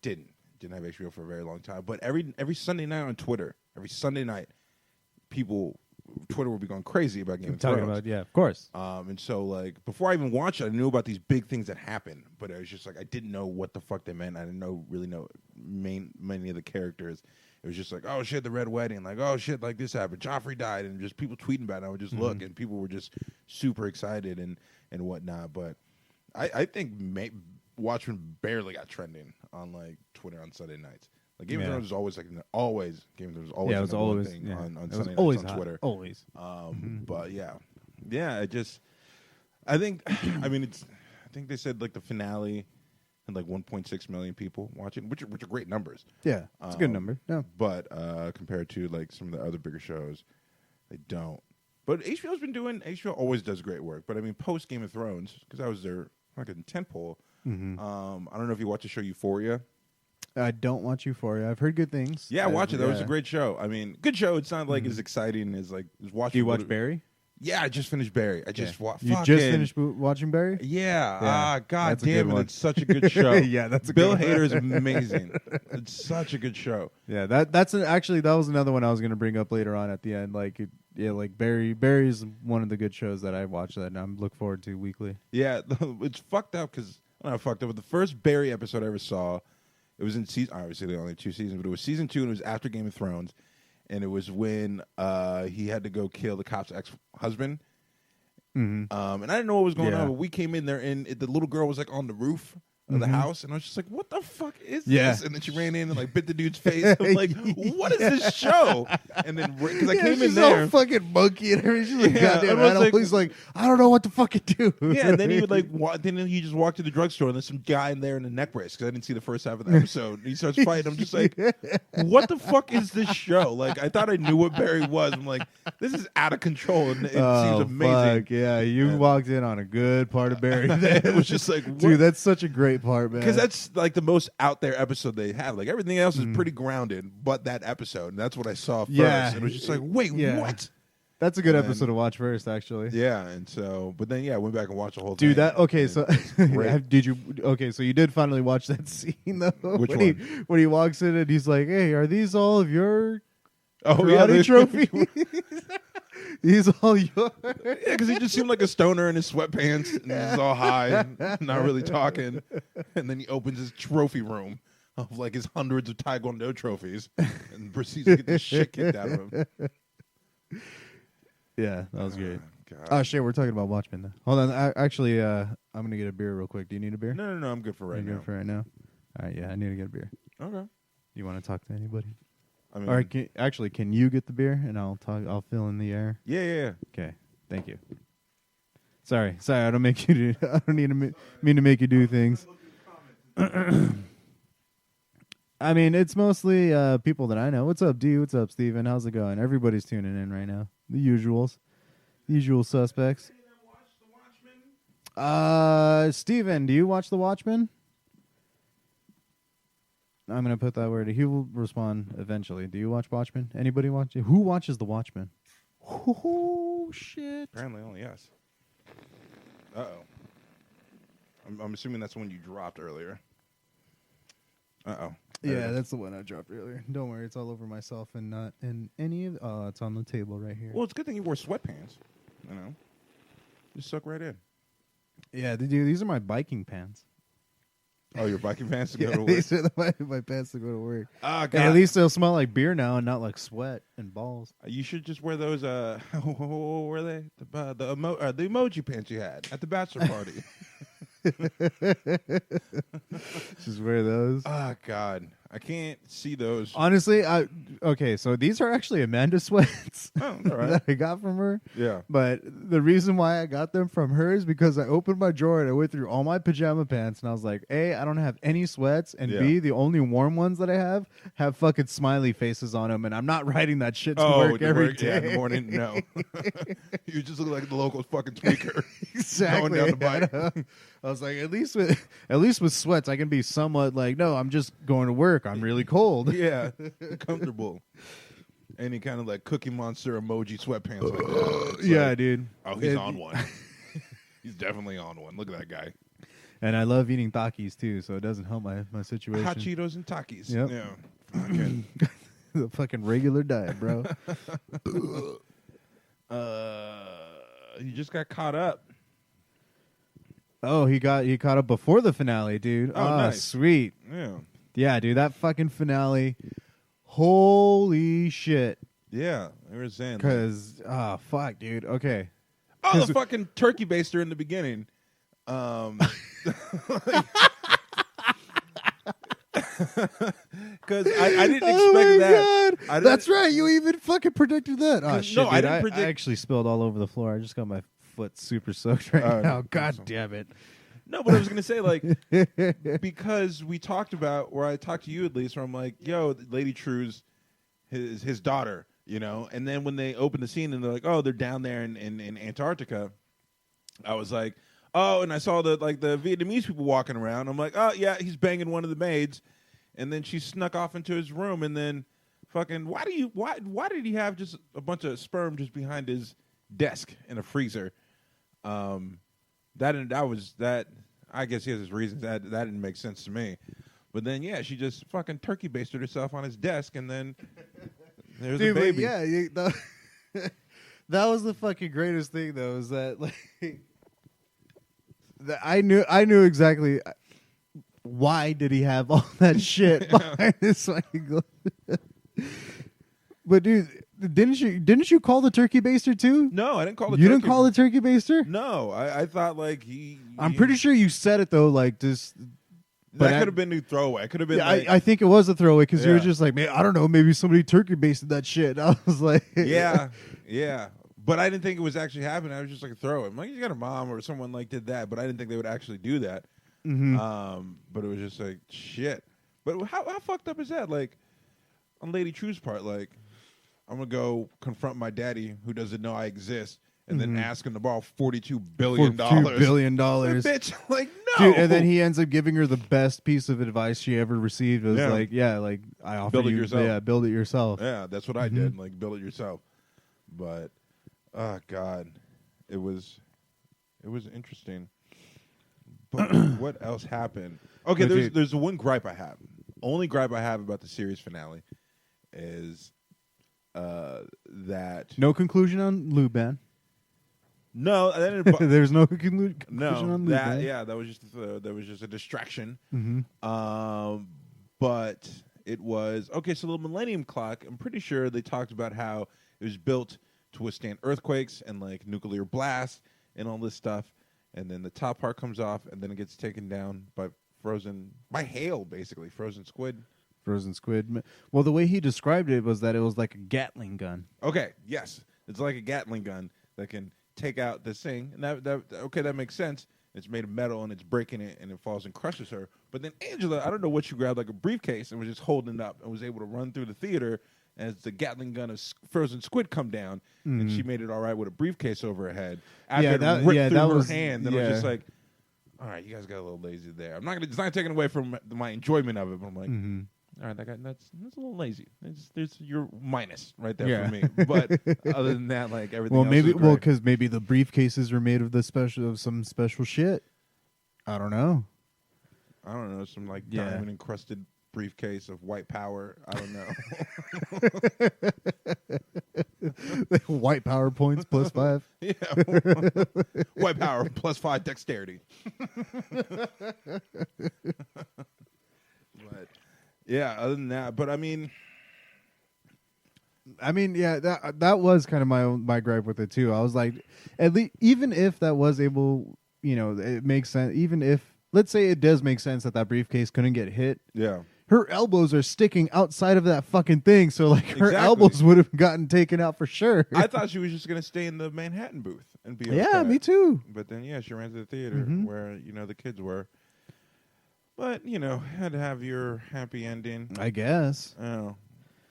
didn't have HBO for a very long time. But every Sunday night on Twitter, Twitter will be going crazy about Game of Thrones.
Of course.
And so, like, before I even watched it, I knew about these big things that happened, but I was just like, I didn't know what the fuck they meant. I didn't really know many of the characters. It was just like, oh shit, the Red Wedding, like, oh shit, like this happened, Joffrey died, and just people tweeting about it. I would just look, and people were just super excited and whatnot. But I think Watchmen barely got trending on like Twitter on Sunday nights. Like Game of Thrones was always Game of Thrones was always the one thing on Sunday nights on Twitter.
Always.
But I think they said like the finale had like 1.6 million people watching, which are great numbers.
Yeah, it's a good number. Yeah,
but compared to like some of the other bigger shows, they don't. But HBO always does great work. But I mean, post Game of Thrones, because I was their fucking tentpole. I don't know if you watch the show Euphoria.
I don't watch Euphoria. I've heard good things.
Yeah, watch it. That was a great show. I mean, good show. It's not like as exciting as like watching.
Do you watch Barry?
Yeah, I just finished Barry. I just
You just finished watching Barry?
Yeah. God damn it! It's such a good show.
Yeah, that's a
Bill
good
Hader is amazing. It's such a good show.
Yeah, that was another one I was going to bring up later on at the end. Like Barry is one of the good shows that I watch that I look forward to weekly.
Yeah, it's fucked up because not fucked up. But the first Barry episode I ever saw, it was in season. Obviously, there were only 2 seasons, but it was season 2, and it was after Game of Thrones, and it was when he had to go kill the cop's ex-husband. And I didn't know what was going on, but we came in there, and the little girl was like on the roof of the house, and I was just like, "What the fuck is this?" And then she ran in and like bit the dude's face. I'm like, "What is this show?" And then because I came in there,
all fucking monkey and everything. She's like, goddamn animal. He's like, I don't know what to fucking do.
Yeah, and then he would like, then he just walked to the drugstore, and there's some guy in there in a neck brace because I didn't see the first half of the episode. And he starts fighting. I'm just like, "What the fuck is this show?" Like, I thought I knew what Barry was. I'm like, this is out of control, and it seems amazing.
Fuck, yeah, you walked in on a good part of Barry.
It was just like,
dude, that's such a great part, man.
Because that's like the most out there episode they have. Like everything else is pretty grounded, but that episode, and that's what I saw first. And it was just like, wait, what?
That's a good episode to watch first, actually.
Yeah, and so, but then I went back and watched the whole
thing.
Dude,
so did you? Okay, so you did finally watch that scene though.
Which one?
When he walks in and he's like, "Hey, are these all of your
karate
trophies?" He's all yours.
Yeah, because he just seemed like a stoner in his sweatpants, and he's all high, not really talking. And then he opens his trophy room of like his hundreds of Taekwondo trophies, and proceeds to get the shit kicked out of him.
Yeah, that was great. Oh shit, we're talking about Watchmen now. Hold on, actually, I'm gonna get a beer real quick. Do you need a beer?
No, I'm good for right now.
Good for right now. All right, yeah, I need to get a beer.
Okay.
You want to talk to anybody?
I mean,
all right, can you get the beer and I'll talk? I'll fill in the air.
Yeah.
Okay, thank you. Sorry, I don't make you do. I don't mean to make you do things. I mean, it's mostly people that I know. What's up, D? What's up, Steven? How's it going? Everybody's tuning in right now. The usual suspects. Steven, do you watch The Watchmen? I'm going to put that word. He will respond eventually. Do you watch Watchmen? Anybody watch it? Who watches The Watchmen? Oh, shit.
Apparently only yes. Uh-oh. I'm assuming that's the one you dropped earlier. Uh-oh.
Yeah, that's the one I dropped earlier. Don't worry, it's all over myself and not in any of... Oh, it's on the table right here.
Well, it's a good thing you wore sweatpants. You know? Just suck right in.
Yeah, these are my biking pants.
Oh, your biking pants to go to work?
These are my pants to go to work.
Oh, God.
And at least they'll smell like beer now and not like sweat and balls.
You should just wear those, what were they? The emoji pants you had at the bachelor party.
Just wear those.
Oh, God. I can't see those.
Honestly, okay, so these are actually Amanda sweats
Oh, all right.
that I got from her.
Yeah.
But the reason why I got them from her is because I opened my drawer and I went through all my pajama pants and I was like, A, I don't have any sweats, and B, the only warm ones that I have fucking smiley faces on them, and I'm not riding that shit to work every day.
Yeah, in the morning, no. You just look like the local fucking tweaker.
Exactly.
Going down the bike.
I was like, at least with sweats, I can be somewhat like, no, I'm just going to work. I'm really cold.
Yeah, comfortable. Any kind of like Cookie Monster emoji sweatpants like that.
Yeah,
like,
dude.
Oh, he's on one. He's definitely on one. Look at that guy.
And I love eating Takis too, so it doesn't help my situation.
Hot Cheetos and Takis.
Yep.
Yeah. Okay.
The fucking regular diet, bro.
You just got caught up.
Oh, he caught up before the finale, dude.
Oh, nice.
Sweet. Yeah, dude, that fucking finale. Holy shit.
Yeah, they were saying.
Because, fuck, dude. Okay.
Oh, the fucking turkey baster in the beginning. Because I didn't expect that.
That's right. You even fucking predicted that. Oh, shit,
no,
dude.
I didn't predict.
I actually spilled all over the floor. I just got my foot super soaked right now. God damn it.
No, but I was going to say, like, because we talked about, or I talked to you at least, where I'm like, yo, Lady True's his daughter, you know? And then when they open the scene and they're like, oh, they're down there in Antarctica, I was like, oh, and I saw the Vietnamese people walking around. I'm like, oh, yeah, he's banging one of the maids. And then she snuck off into his room, and then fucking, why did he have just a bunch of sperm just behind his desk in a freezer? That I guess he has his reasons. That didn't make sense to me. But then, yeah, she just fucking turkey basted herself on his desk, and then there's a baby.
Yeah, that was the fucking greatest thing, though. Is that like I knew exactly why did he have all that shit behind his fucking. But dude, didn't you call the turkey baster too?
No, I didn't call the.
You didn't call the turkey baster?
No, I thought like
I'm pretty sure you said it though, like just.
That could have been new throwaway. Could have been.
Yeah,
like,
I think it was a throwaway because you were just like, man, I don't know, maybe somebody turkey basted that shit. I was like,
yeah. But I didn't think it was actually happening. I was just like a throw. I'm like, you got a mom or someone like did that, but I didn't think they would actually do that.
Mm-hmm.
But it was just like shit. But how fucked up is that? Like on Lady True's part, like I'm gonna go confront my daddy who doesn't know I exist, and then ask him to borrow $42 billion.
$42 billion.
Bitch, like no.
Dude, and then he ends up giving her the best piece of advice she ever received. It was like I offer
build it
you,
yourself.
Yeah, build it yourself.
Yeah, that's what I did. Like build it yourself. But oh god, it was interesting. But what else happened? Okay, there's the one gripe I have. Only gripe I have about the series finale is that
no conclusion on Luban.
No, that didn't
there's no conclusion on Luban.
That was just a distraction.
Mm-hmm.
But it was okay. So the Millennium Clock, I'm pretty sure they talked about how it was built to withstand earthquakes and like nuclear blasts and all this stuff. And then the top part comes off, and then it gets taken down by hail, basically frozen squid.
Frozen squid. Well, the way he described it was that it was like a Gatling gun.
Okay, yes, it's like a Gatling gun that can take out this thing, and that makes sense. It's made of metal, and it's breaking it, and it falls and crushes her. But then Angela, I don't know what she grabbed, like a briefcase, and was just holding it up, and was able to run through the theater as the Gatling gun of frozen squid come down, and she made it all right with a briefcase over her head. After it ripped through her hand, and I was just like, all right, you guys got a little lazy there. It's not taking away from my enjoyment of it, but I'm like, all right, that's a little lazy. There's your minus right there for me. But other than that, like everything. Well,
because maybe the briefcases were made of some special shit. I don't know.
Some like diamond encrusted briefcase of white power. I don't know.
White power points +5.
Yeah. White power +5 dexterity. But yeah, other than that, but I mean,
yeah, that was kind of my gripe with it too. I was like, at least even if that was able, it makes sense. Even if, let's say, it does make sense that briefcase couldn't get hit.
Yeah.
Her elbows are sticking outside of that fucking thing, so like her elbows would have gotten taken out for sure.
I thought she was just gonna stay in the Manhattan booth and be okay.
Yeah, me too.
But then she ran to the theater where the kids were. But had to have your happy ending,
I guess.
Oh,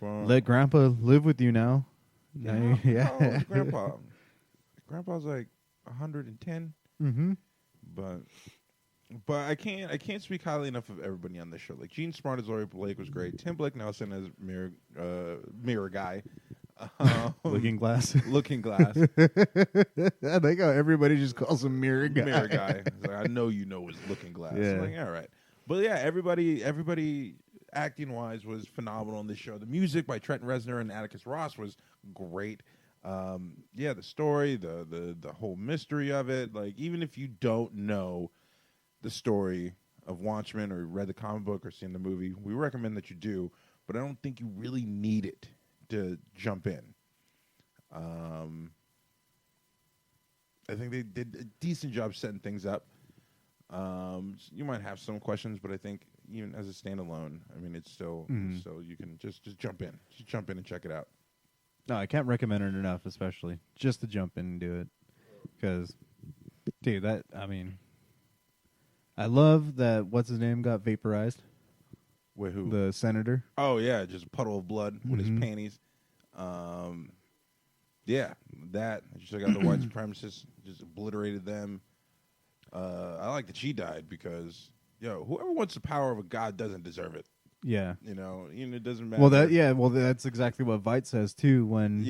well.
Let Grandpa live with you now.
Yeah. How old is Grandpa? Grandpa's like 110.
Mm-hmm.
But I can't speak highly enough of everybody on this show. Like Gene Smart as Laurie Blake was great. Tim Blake Nelson as mirror guy.
Looking Glass.
Looking Glass.
I think how everybody just calls him Mirror Guy.
Mirror Guy. Like, I know his Looking Glass.
Yeah.
Like, all right. But yeah, everybody acting wise was phenomenal on this show. The music by Trent Reznor and Atticus Ross was great. The story, the whole mystery of it. Like, even if you don't know the story of Watchmen or read the comic book or seen the movie, we recommend that you do, but I don't think you really need it to jump in. I think they did a decent job setting things up. You might have some questions, but I think even as a standalone, it's still you can just jump in. Just jump in and check it out.
No, I can't recommend it enough, especially just to jump in and do it. Because, dude, I love that what's his name got vaporized.
Wait, who?
The senator.
Oh yeah, just a puddle of blood with his panties. Yeah, that. I just took out the white supremacists, just obliterated them. I like that she died because, whoever wants the power of a god doesn't deserve it.
Yeah.
It doesn't matter.
Well, that's exactly what Veidt says too. When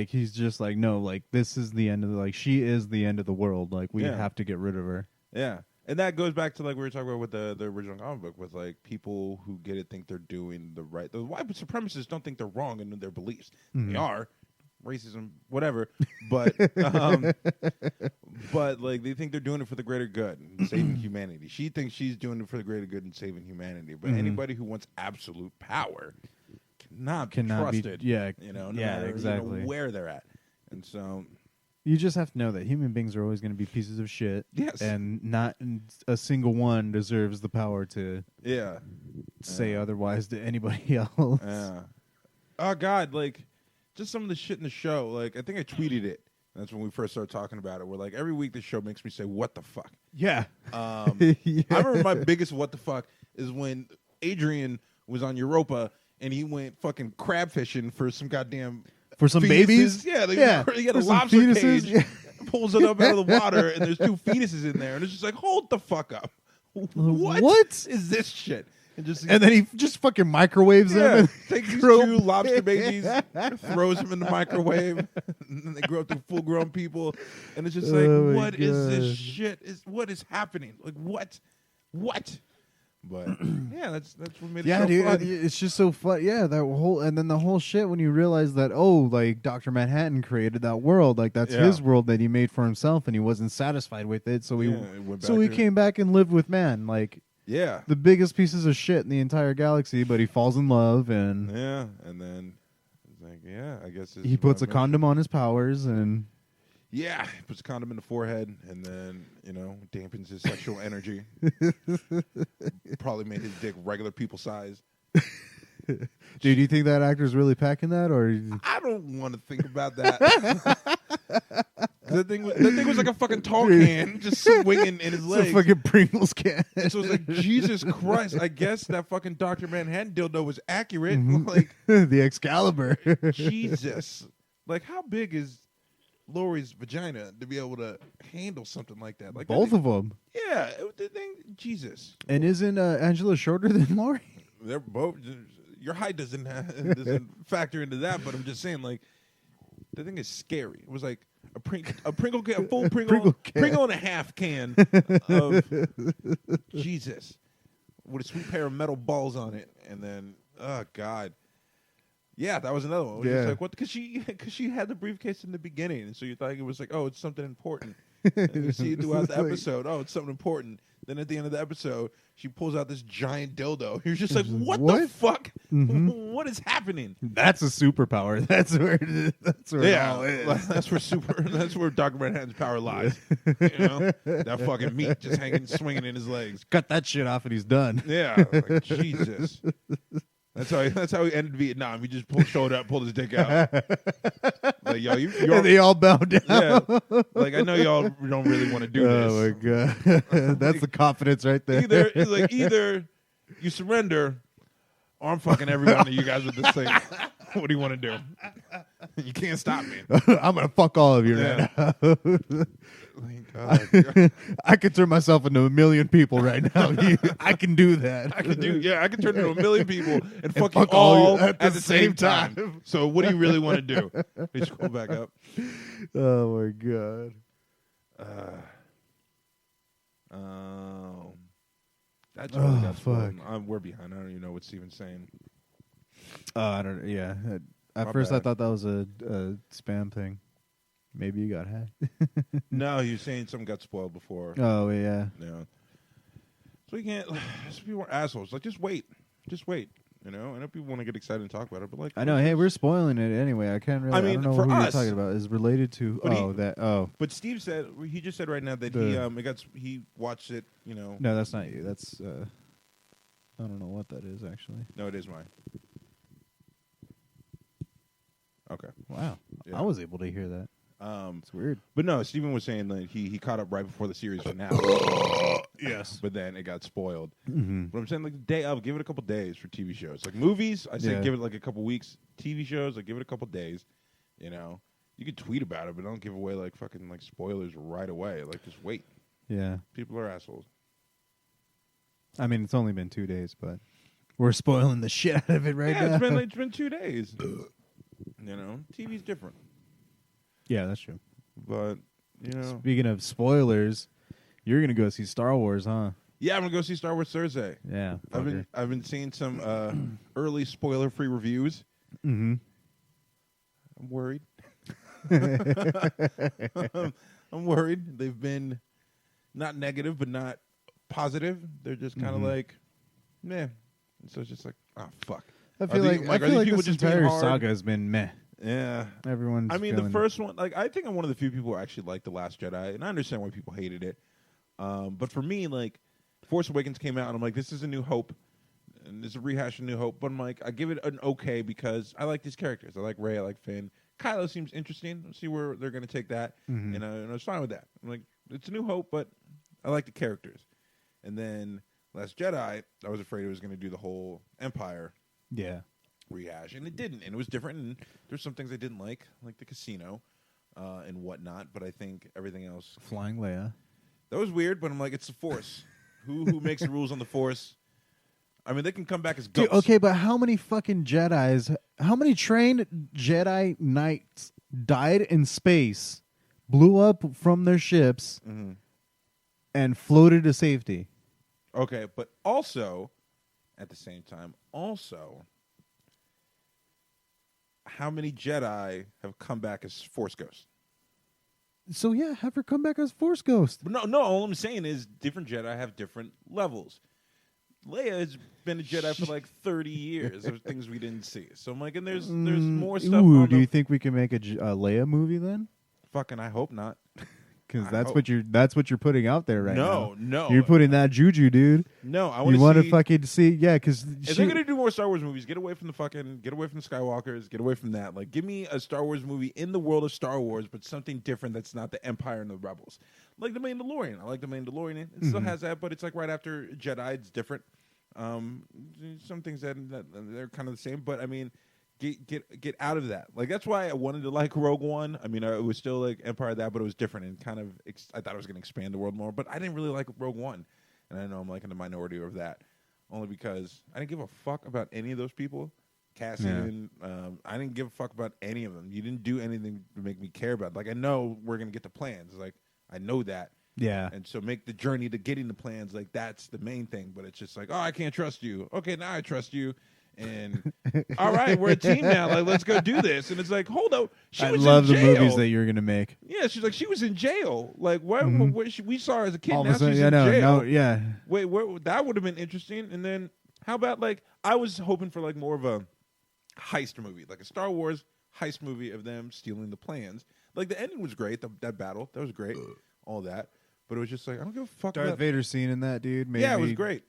he's just like, no, like this is the end of she is the end of the world. Like we have to get rid of her.
Yeah. And that goes back to like we were talking about with the original comic book, with like people who get it think they're doing the right. The white supremacists don't think they're wrong in their beliefs. They are. Racism, whatever, but like they think they're doing it for the greater good and saving humanity. She thinks she's doing it for the greater good and saving humanity. But anybody who wants absolute power cannot be trusted. No matter,
exactly
where they're at. And so
you just have to know that human beings are always going to be pieces of shit.
Yes,
and not a single one deserves the power to say otherwise to anybody else.
Oh God, like. Just some of the shit in the show. Like, I think I tweeted it. That's when we first started talking about it. Where, like, every week the show makes me say, what the fuck?
Yeah.
I remember my biggest what the fuck is when Adrian was on Europa and he went fucking crab fishing for some goddamn...
For some
fetuses.
Babies?
Yeah. He got a lobster cage, pulls it up out of the water, and there's 2 fetuses in there. And it's just like, hold the fuck up. What is this shit?
And then he just fucking microwaves them. And
takes these 2 lobster babies, throws them in the microwave, and then they grow up to full-grown people. And it's just like, what is this shit? What is happening? Like, what? But that's what made it so
dude,
fun.
It's just so fun. Yeah, and then the whole shit when you realize that like Dr. Manhattan created that world, like that's his world that he made for himself, and he wasn't satisfied with it, so he came back and lived with man, like.
Yeah,
the biggest pieces of shit in the entire galaxy, but he falls in love and
and then it's like I guess
he puts a condom on his powers and
he puts a condom in the forehead and then dampens his sexual energy. Probably made his dick regular people size.
Dude, do you think that actor's really packing that, or
I don't want to think about that. The thing was like a fucking tall can just swinging in his legs.
It's a fucking Pringles can.
So it was like, Jesus Christ, I guess that fucking Dr. Manhattan dildo was accurate. Like
the Excalibur.
Jesus. Like, how big is Laurie's vagina to be able to handle something like that? Like
both of them.
Yeah. The thing, Jesus.
And isn't Angela shorter than Laurie?
They're both. Your height doesn't factor into that, but I'm just saying, like, the thing is scary. It was like a Pringle can, a full Pringle and a half can of Jesus. with a sweet pair of metal balls on it, and then oh god, yeah, that was another one. It was just like what? Because she had the briefcase in the beginning, and so you thought it was like, oh, it's something important. And you see it throughout the episode. Oh, it's something important. Then at the end of the episode, she pulls out this giant dildo. You're just like, what the fuck? Mm-hmm. What is happening?
That's a superpower. That's where it all is.
That's where Dr. Manhattan's power lies. You know, that fucking meat just hanging, swinging in his legs.
Cut that shit off and he's done.
Yeah, like, Jesus. That's how he ended Vietnam. He just showed up, pulled his dick out. Like, yo,
and they all bowed down.
Yeah. Like, I know y'all don't really want to do this.
Oh my god, that's the confidence right there.
Either you surrender, or I'm fucking every one of you guys with this thing. What do you want to do? You can't stop me.
I'm gonna fuck all of you right now. I could turn myself into 1 million people right now. I can do that.
I can turn into 1 million people and fuck you all at the same time. So what do you really want to do? We just go back up.
Oh my god.
That's really got fuck. We're behind. I don't even know what Steven's saying.
I don't. Yeah. At first, I thought that was a spam thing. Maybe you got hacked.
No, you're saying something got spoiled before.
Oh yeah.
Yeah. So we can't. Some people are assholes. Like, just wait. You know, I know people want to get excited and talk about it, but like,
I know. Hey, we're spoiling it anyway. I can't really. I don't know
for
who
us,
you're talking about. Is related to
But Steve said he just said right now that he watched it. You know.
No, that's not you. That's I don't know what that is actually.
No, it is mine. Okay.
Wow. Yeah. I was able to hear that. It's weird.
But no, Steven was saying that he caught up right before the series finale.
Yes.
But then it got spoiled.
Mm-hmm.
But I'm saying, like, I'll give it a couple days for TV shows. Like movies, I say give it like a couple weeks. TV shows, I give it a couple days. You know, you can tweet about it, but don't give away like fucking like spoilers right away. Like, just wait.
Yeah.
People are assholes.
I mean, it's only been 2 days, but we're spoiling the shit out of it right now.
It's been 2 days. You know, TV's different.
Yeah, that's true.
But, you know.
Speaking of spoilers, you're going to go see Star Wars, huh?
Yeah, I'm going to go see Star Wars Thursday.
Yeah.
I've been seeing some early spoiler-free reviews.
Mm-hmm.
I'm worried. I'm worried. They've been not negative, but not positive. They're just kind of like, meh. And so it's just like, oh, fuck.
I feel like this entire saga has been meh.
Yeah.
Everyone's
the first one, like, I think I'm one of the few people who actually liked The Last Jedi, and I understand why people hated it. But for me, like, Force Awakens came out, and I'm like, this is A New Hope, and this is a rehash of New Hope, but I'm like, I give it an okay because I like these characters. I like Rey, I like Finn. Kylo seems interesting. Let's see where they're going to take that, and I was fine with that. I'm like, it's A New Hope, but I like the characters. And then Last Jedi, I was afraid it was going to do the whole Empire rehash, and it didn't, and it was different, and there's some things I didn't like the casino and whatnot, but I think everything else...
Flying Leia.
That was weird, but I'm like, it's the Force. Who makes the rules on the Force? I mean, they can come back as ghosts.
Dude, okay, but how many fucking Jedis, how many trained Jedi Knights died in space, blew up from their ships, and floated to safety?
Okay, but also, at the same time, how many Jedi have come back as Force ghosts?
So yeah, have her come back as Force ghost.
But no. All I'm saying is different Jedi have different levels. Leia has been a Jedi for like 30 years of things we didn't see. So I'm like, and there's more stuff.
Ooh, do you think we can make a Leia movie then?
Fucking, I hope not.
Because that's what you're putting out there right now.
No,
you're putting that juju, dude.
No, I want to.
You want to fucking see? Yeah, because
if they're gonna do more Star Wars movies, get away from the Skywalkers, get away from that. Like, give me a Star Wars movie in the world of Star Wars, but something different that's not the Empire and the Rebels. Like The Mandalorian. I like The Mandalorian. It still has that, but it's like right after Jedi. It's different. Some things that they're kind of the same, but I mean. Get out of that. Like, that's why I wanted to like Rogue One. I mean, it was still like Empire that, but it was different and kind of. I thought it was going to expand the world more, but I didn't really like Rogue One, and I know I'm like in the minority of that, only because I didn't give a fuck about any of those people. Cassian, I didn't give a fuck about any of them. You didn't do anything to make me care about it. Like, I know we're going to get the plans. Like, I know that.
Yeah.
And so make the journey to getting the plans like that's the main thing. But it's just like, oh, I can't trust you. Okay, now I trust you. And all right, we're a team now. Like, let's go do this. And it's like, hold up.
I love the movies that you're gonna make.
Yeah, she's like, she was in jail. Like, what? We saw her as a kid.
All
now
of a sudden,
she's in jail.
No, yeah.
Wait, that would have been interesting. And then how about like I was hoping for like more of a heist movie, like a Star Wars heist movie of them stealing the plans. Like the ending was great. That battle that was great. All that, but it was just like I don't give a fuck.
Darth Vader scene in that, dude.
Yeah, it was great.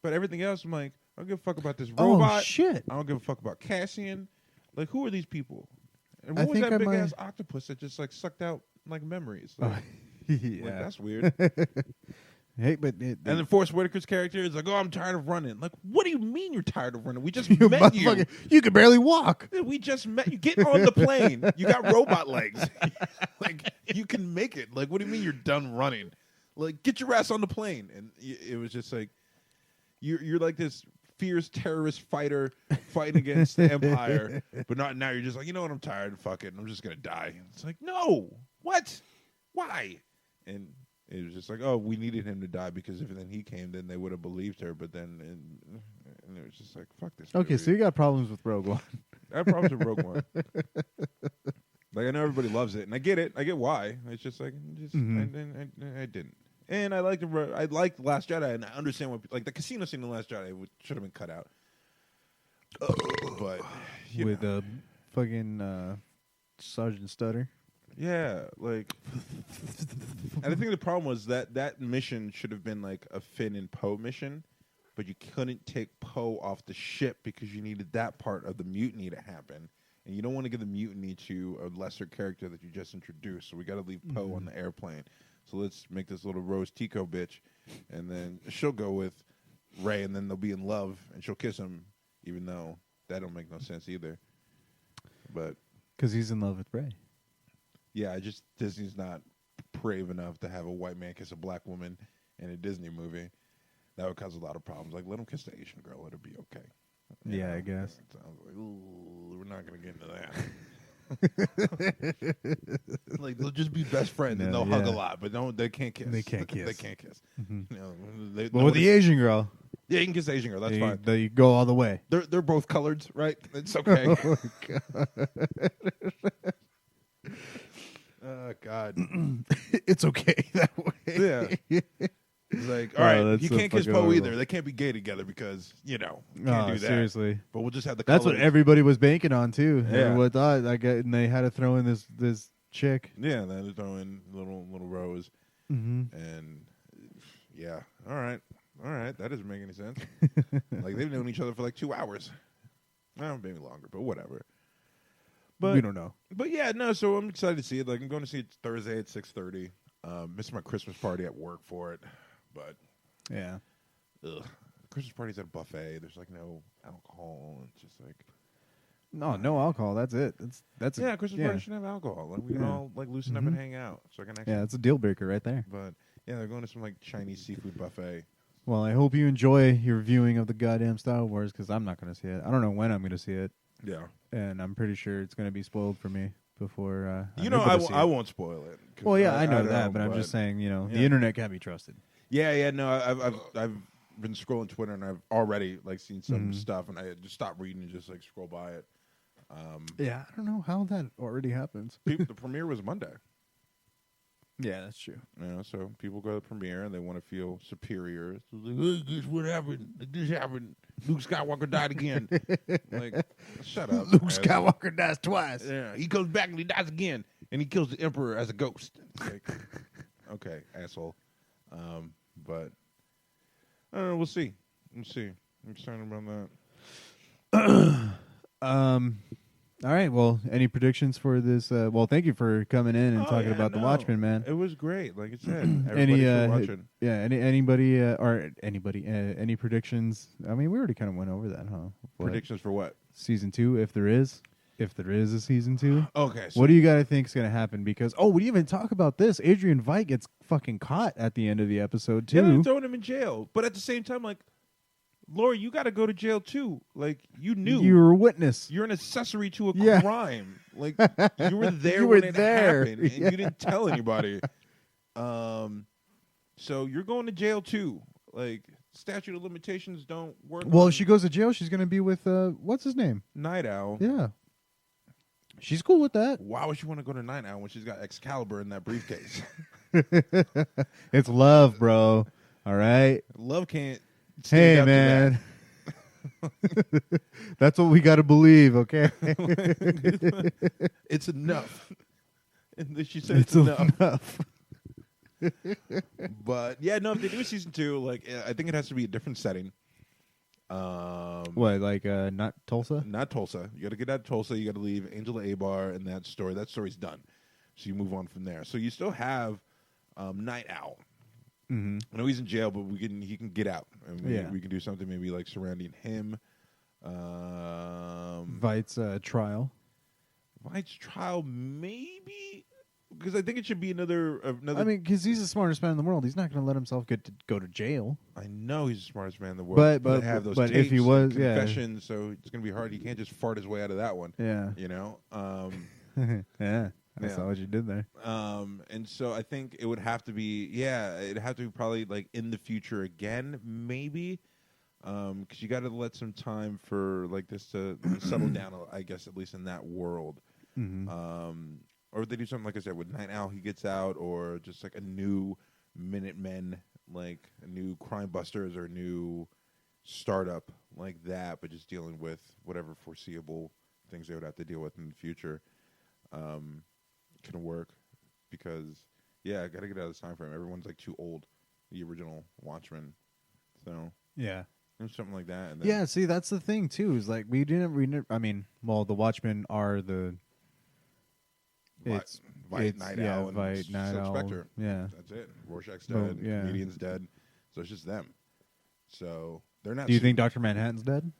But everything else, I'm like, I don't give a fuck about this robot.
Oh shit!
I don't give a fuck about Cassian. Like, who are these people? And what was that big ass octopus that just like sucked out like memories? Like,
yeah,
like, that's weird.
Hey, but
and then Forrest Whitaker's character is like, "Oh, I'm tired of running." Like, what do you mean you're tired of running? We just met you.
You can barely walk.
We just met you. Get on the plane. You got robot legs. Like, you can make it. Like, what do you mean you're done running? Like, get your ass on the plane. And it was just like, you're like this fierce terrorist fighter fighting against the Empire, but not now. You're just like, you know what? I'm tired. Fuck it. I'm just gonna die. And it's like, no. What? Why? And it was just like, oh, we needed him to die because if then he came, then they would have believed her. But then, and it was just like, fuck this.
Okay, so you got problems with Rogue One.
I have problems with Rogue One. Like, I know everybody loves it, and I get it. I get why. It's just like, I didn't. And I liked Last Jedi, and I understand what like the casino scene in Last Jedi should have been cut out. But
with fucking Sergeant Stutter.
Yeah, like, and I think the problem was that mission should have been like a Finn and Poe mission, but you couldn't take Poe off the ship because you needed that part of the mutiny to happen, and you don't want to give the mutiny to a lesser character that you just introduced. So we got to leave Poe on the airplane. So let's make this little Rose Tico bitch, and then she'll go with Rey, and then they'll be in love, and she'll kiss him, even though that don't make no sense either. But
because he's in love with Rey.
Yeah, Disney's not brave enough to have a white man kiss a black woman in a Disney movie. That would cause a lot of problems. Like, let him kiss the Asian girl; it'll be okay.
Yeah, I guess.
So I was like, ooh, we're not gonna get into that. Like, they'll just be best friends and they'll hug a lot, but they can't kiss.
They can't kiss.
They can't kiss.
Mm-hmm. But with the Asian girl,
yeah, you can kiss the Asian girl. That's fine.
They go all the way.
They're both coloreds, right? It's okay.
Oh my God.
Oh, God.
It's okay that way.
Yeah. It's like, all right, you can't kiss Poe either. They can't be gay together because, can't do that.
Seriously.
But we'll just have the
That's what everybody was banking on, too.
Yeah.
Everyone thought, and they had to throw in this chick.
Yeah, they had to throw in little Rose.
Mm-hmm.
And, yeah, all right. That doesn't make any sense. Like, they've known each other for like 2 hours. Well, maybe longer, but whatever. But
we don't know.
But yeah, no. So I'm excited to see it. Like, I'm going to see it Thursday at 6:30. Missed my Christmas party at work for it, but
yeah,
Christmas party's at a buffet. There's like no alcohol. It's just like
no alcohol. That's it. That's
Christmas party shouldn't have alcohol. Like, we can all like loosen up and hang out. So I can actually
that's a deal breaker right there.
But yeah, they're going to some like Chinese seafood buffet.
Well, I hope you enjoy your viewing of the goddamn Star Wars because I'm not going to see it. I don't know when I'm going to see it.
Yeah.
And I'm pretty sure it's going to be spoiled for me before.
I won't spoil it.
Well, yeah, I know that, but I'm just saying, the internet can't be trusted.
Yeah. No, I've been scrolling Twitter and I've already like seen some stuff, and I just stopped reading and just like scroll by it.
Yeah, I don't know how that already happens.
The premiere was Monday.
Yeah, that's true.
So people go to the premiere and they want to feel superior. So like, hey, guess what happened? This happened. Luke Skywalker died again. Like, shut up.
Luke Skywalker dies twice.
Yeah, he comes back and he dies again, and he kills the Emperor as a ghost. It's like, okay, asshole. But I don't know. We'll see. I'm excited about that.
All right. Well, any predictions for this? Well, thank you for coming in and talking about the Watchmen, man.
It was great. Like I said, everybody should watch it.
Yeah. Any predictions? I mean, we already kind of went over that, huh?
Predictions for what?
Season 2, if there is a season 2.
Okay. So
what do you guys think is going to happen? Because we didn't even talk about this. Adrian Veidt gets fucking caught at the end of the episode too.
Yeah, they're throwing him in jail, but at the same time, like, Laura, you got to go to jail too. Like, you knew.
You were a witness.
You're an accessory to a crime. Like, you were there when it happened, and you didn't tell anybody. So you're going to jail too. Like statute of limitations don't work.
Well, if she goes to jail, she's going to be with what's his name?
Night Owl.
Yeah. She's cool with that.
Why would she want to go to Night Owl when she's got Excalibur in that briefcase?
It's love, bro. All right.
Love can't.
Hey, man. That's what we got to believe, okay?
It's enough. And she said it's enough. But yeah, no, if they do a season 2, like I think it has to be a different setting.
What, like not Tulsa?
Not Tulsa. You got to get out of Tulsa. You got to leave Angela Abar and that story. That story's done. So you move on from there. So you still have Night Owl.
Mm-hmm.
I know he's in jail, but he can get out, and we can do something maybe like surrounding him.
Vight's trial.
Vight's trial, maybe, because I think it should be another.
I mean, because he's the smartest man in the world. He's not going to let himself go to jail.
I know he's the smartest man in the world.
But
have those
but
tapes
if he was,
and confessions, so it's going to be hard. He can't just fart his way out of that one.
Yeah,
you know.
Yeah. I saw what you did there.
And so I think it would have to be, it'd have to be probably like in the future again, maybe, because you got to let some time for like this to settle down, I guess, at least in that world.
Mm-hmm.
Or if they do something like I said with Night Owl, he gets out, or just like a new Minutemen, like a new Crime Busters or a new startup like that, but just dealing with whatever foreseeable things they would have to deal with in the future. Can work because I gotta get out of the time frame. Everyone's like too old, the original Watchmen, so something like that. And then
see, that's the thing too, is like we didn't I mean, well, the Watchmen are the
Veidt, Night Owl, and
Veidt, Night Owl.
Spectre.
Yeah,
that's it. Rorschach's dead. Comedian's dead. So it's just them. So they're not.
Do you think Dr. Manhattan's dead?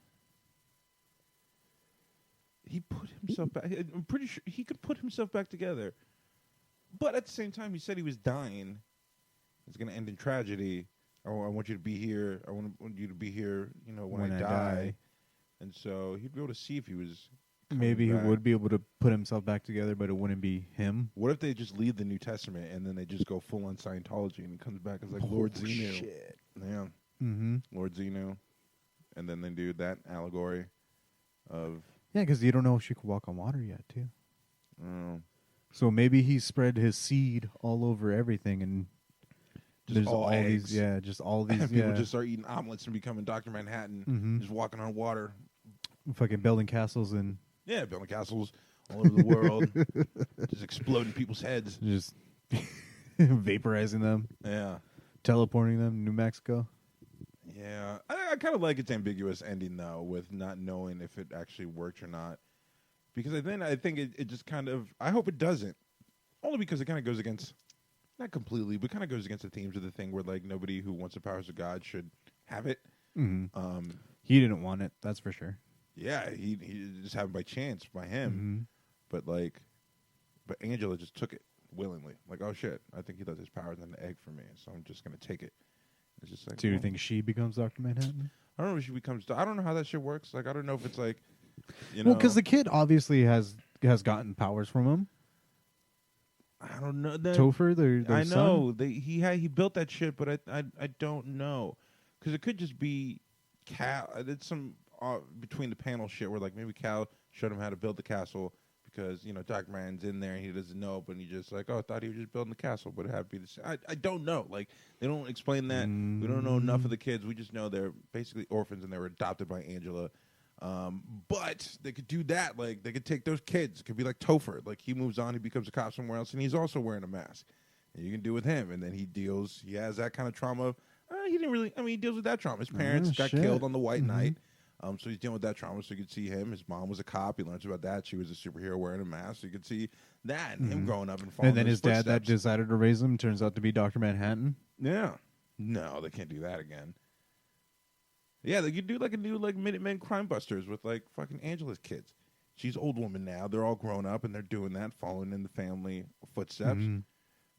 He put himself back. I'm pretty sure he could put himself back together. But at the same time, he said he was dying. It's going to end in tragedy. I want you to be here. I want you to be here, when I die. And so he'd be able to see if he was
Maybe he would be able to put himself back together, but it wouldn't be him.
What if they just leave the New Testament and then they just go full on Scientology and he comes back as like Lord Xenu?
Shit.
Yeah.
Mm-hmm.
Lord Xenu. And then they do that allegory of...
Yeah, because you don't know if she could walk on water yet, too.
Oh.
So maybe he spread his seed all over everything, and
just
there's
all eggs.
just all these.
And people just start eating omelets and becoming Dr. Manhattan, just walking on water,
fucking building castles and
building castles all over the world, just exploding people's heads,
just vaporizing them, teleporting them to New Mexico.
Yeah, I kind of like its ambiguous ending though, with not knowing if it actually worked or not. Because I think it just kind of... I hope it doesn't. Only because it kind of goes against... Not completely, but kind of goes against the themes of the thing where, like, nobody who wants the powers of God should have it.
Mm-hmm. He didn't want it, that's for sure.
Yeah, he just happened by chance, by him. Mm-hmm. But Angela just took it willingly. Like, oh, shit, I think he left his powers in the egg for me, so I'm just going to take it. It's just like...
Do you think she becomes Dr. Manhattan?
I don't know if she becomes... I don't know how that shit works. Like, I don't know if it's like...
Well, because the kid obviously has gotten powers from him.
I don't know.
Topher, their
I know.
son?
He built that shit, but I don't know. Because it could just be Cal. It's some between the panel shit where, like, maybe Cal showed him how to build the castle because, Doc Man's in there and he doesn't know, but he just like, I thought he was just building the castle, but it had to be the same. I don't know. Like, they don't explain that. We don't know enough of the kids. We just know they're basically orphans and they were adopted by Angela. But they could do that. Like, they could take those kids. It could be like Topher. Like, he moves on, he becomes a cop somewhere else, and he's also wearing a mask. And you can do with him. And then he has that kind of trauma. He deals with that trauma. His parents got killed on the White Knight. So he's dealing with that trauma. So you could see him. His mom was a cop. He learns about that. She was a superhero wearing a mask. So you could see that and him growing up and following
And then his dad that
footsteps.
decided to raise him turns out to be Dr. Manhattan.
Yeah. No, they can't do that again. Yeah, they could do like a new Minutemen Crime Busters with like fucking Angela's kids. She's an old woman now. They're all grown up and they're doing that, following in the family footsteps.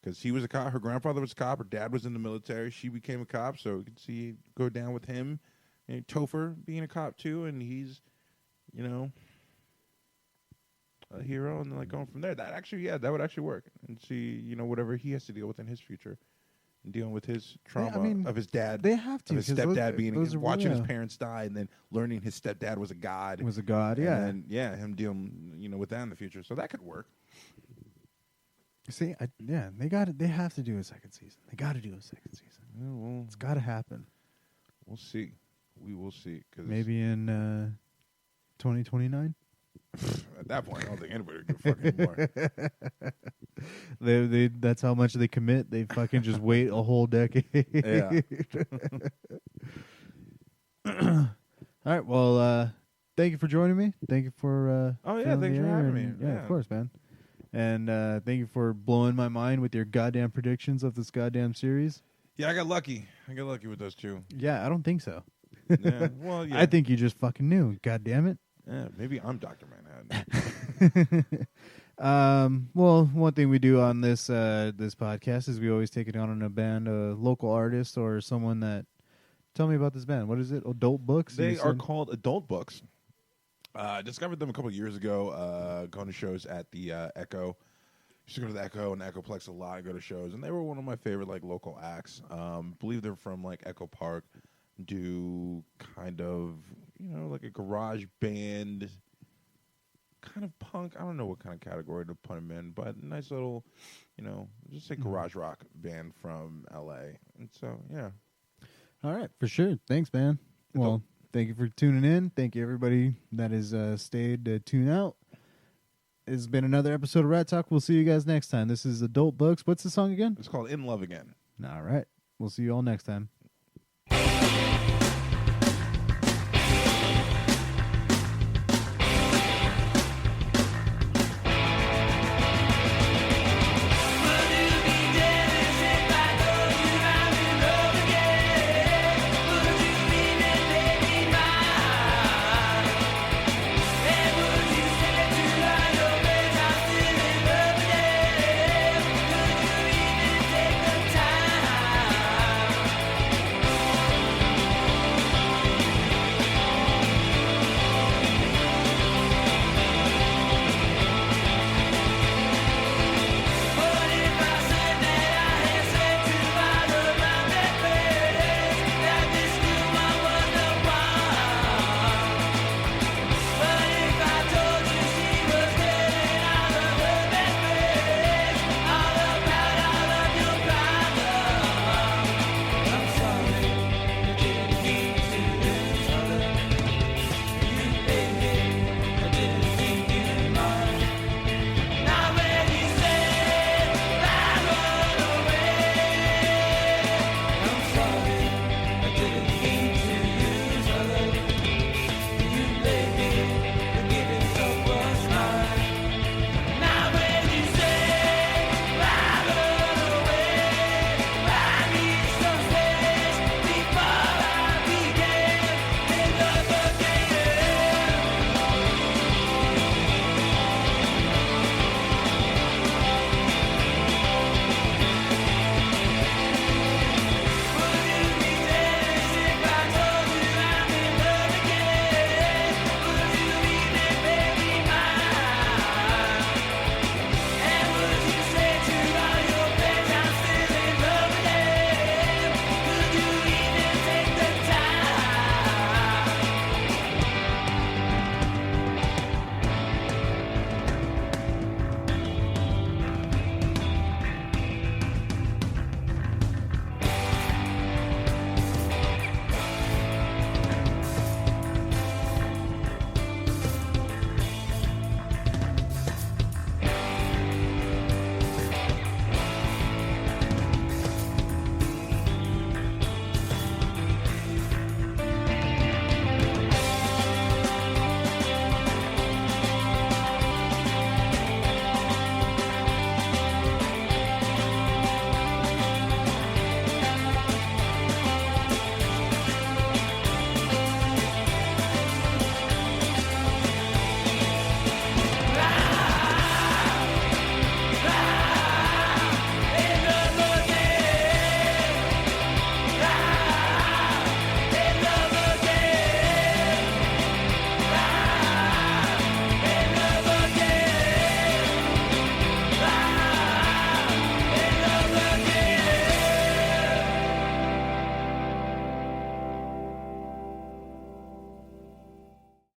Because he was a cop, her grandfather was a cop, her dad was in the military. She became a cop, so you can see go down with him. And Topher being a cop too, and he's, a hero, and then like going from there. That would actually work. And see, whatever he has to deal with in his future, and dealing with his trauma of his dad.
They have to.
Of his stepdad watching his parents die, and then learning his stepdad was a god.
And
then, him dealing, with that in the future. So that could work.
See, they have to do a second season. They got to do a second season.
Yeah, well,
it's got to happen.
We'll see. We will see. Cause
maybe in 2029.
At that point, I don't think anybody would give a fuck anymore.
They that's how much they commit. They fucking just wait a whole decade.
Yeah.
All right. Well, thank you for joining me. Thank you for.
Thanks for having me.
Yeah, of course, man. And thank you for blowing my mind with your goddamn predictions of this goddamn series.
Yeah, I got lucky. With those two.
Yeah, I don't think so.
Yeah, well, yeah.
I think you just fucking knew. God damn it.
Yeah, maybe I'm Dr. Manhattan.
Well, one thing we do on this podcast is we always take it on a band, a local artist or someone that. Tell me about this band. What is it? Adult Books?
They are called Adult Books. Discovered them a couple of years ago, going to shows at the Echo. Used to go to the Echo and Echoplex a lot, go to shows, and they were one of my favorite local acts. Believe they're from Echo Park. Do kind of like a garage band, kind of punk. I don't know what kind of category to put them in, but nice little, just say garage rock band from LA. And so yeah.
All right, for sure. Thanks, man. Well, thank you for tuning in. Thank you, everybody that has stayed to tune out. It's been another episode of Rat Talk. We'll see you guys next time. This is Adult Books. What's the song again?
It's called In Love Again.
All right. We'll see you all next time.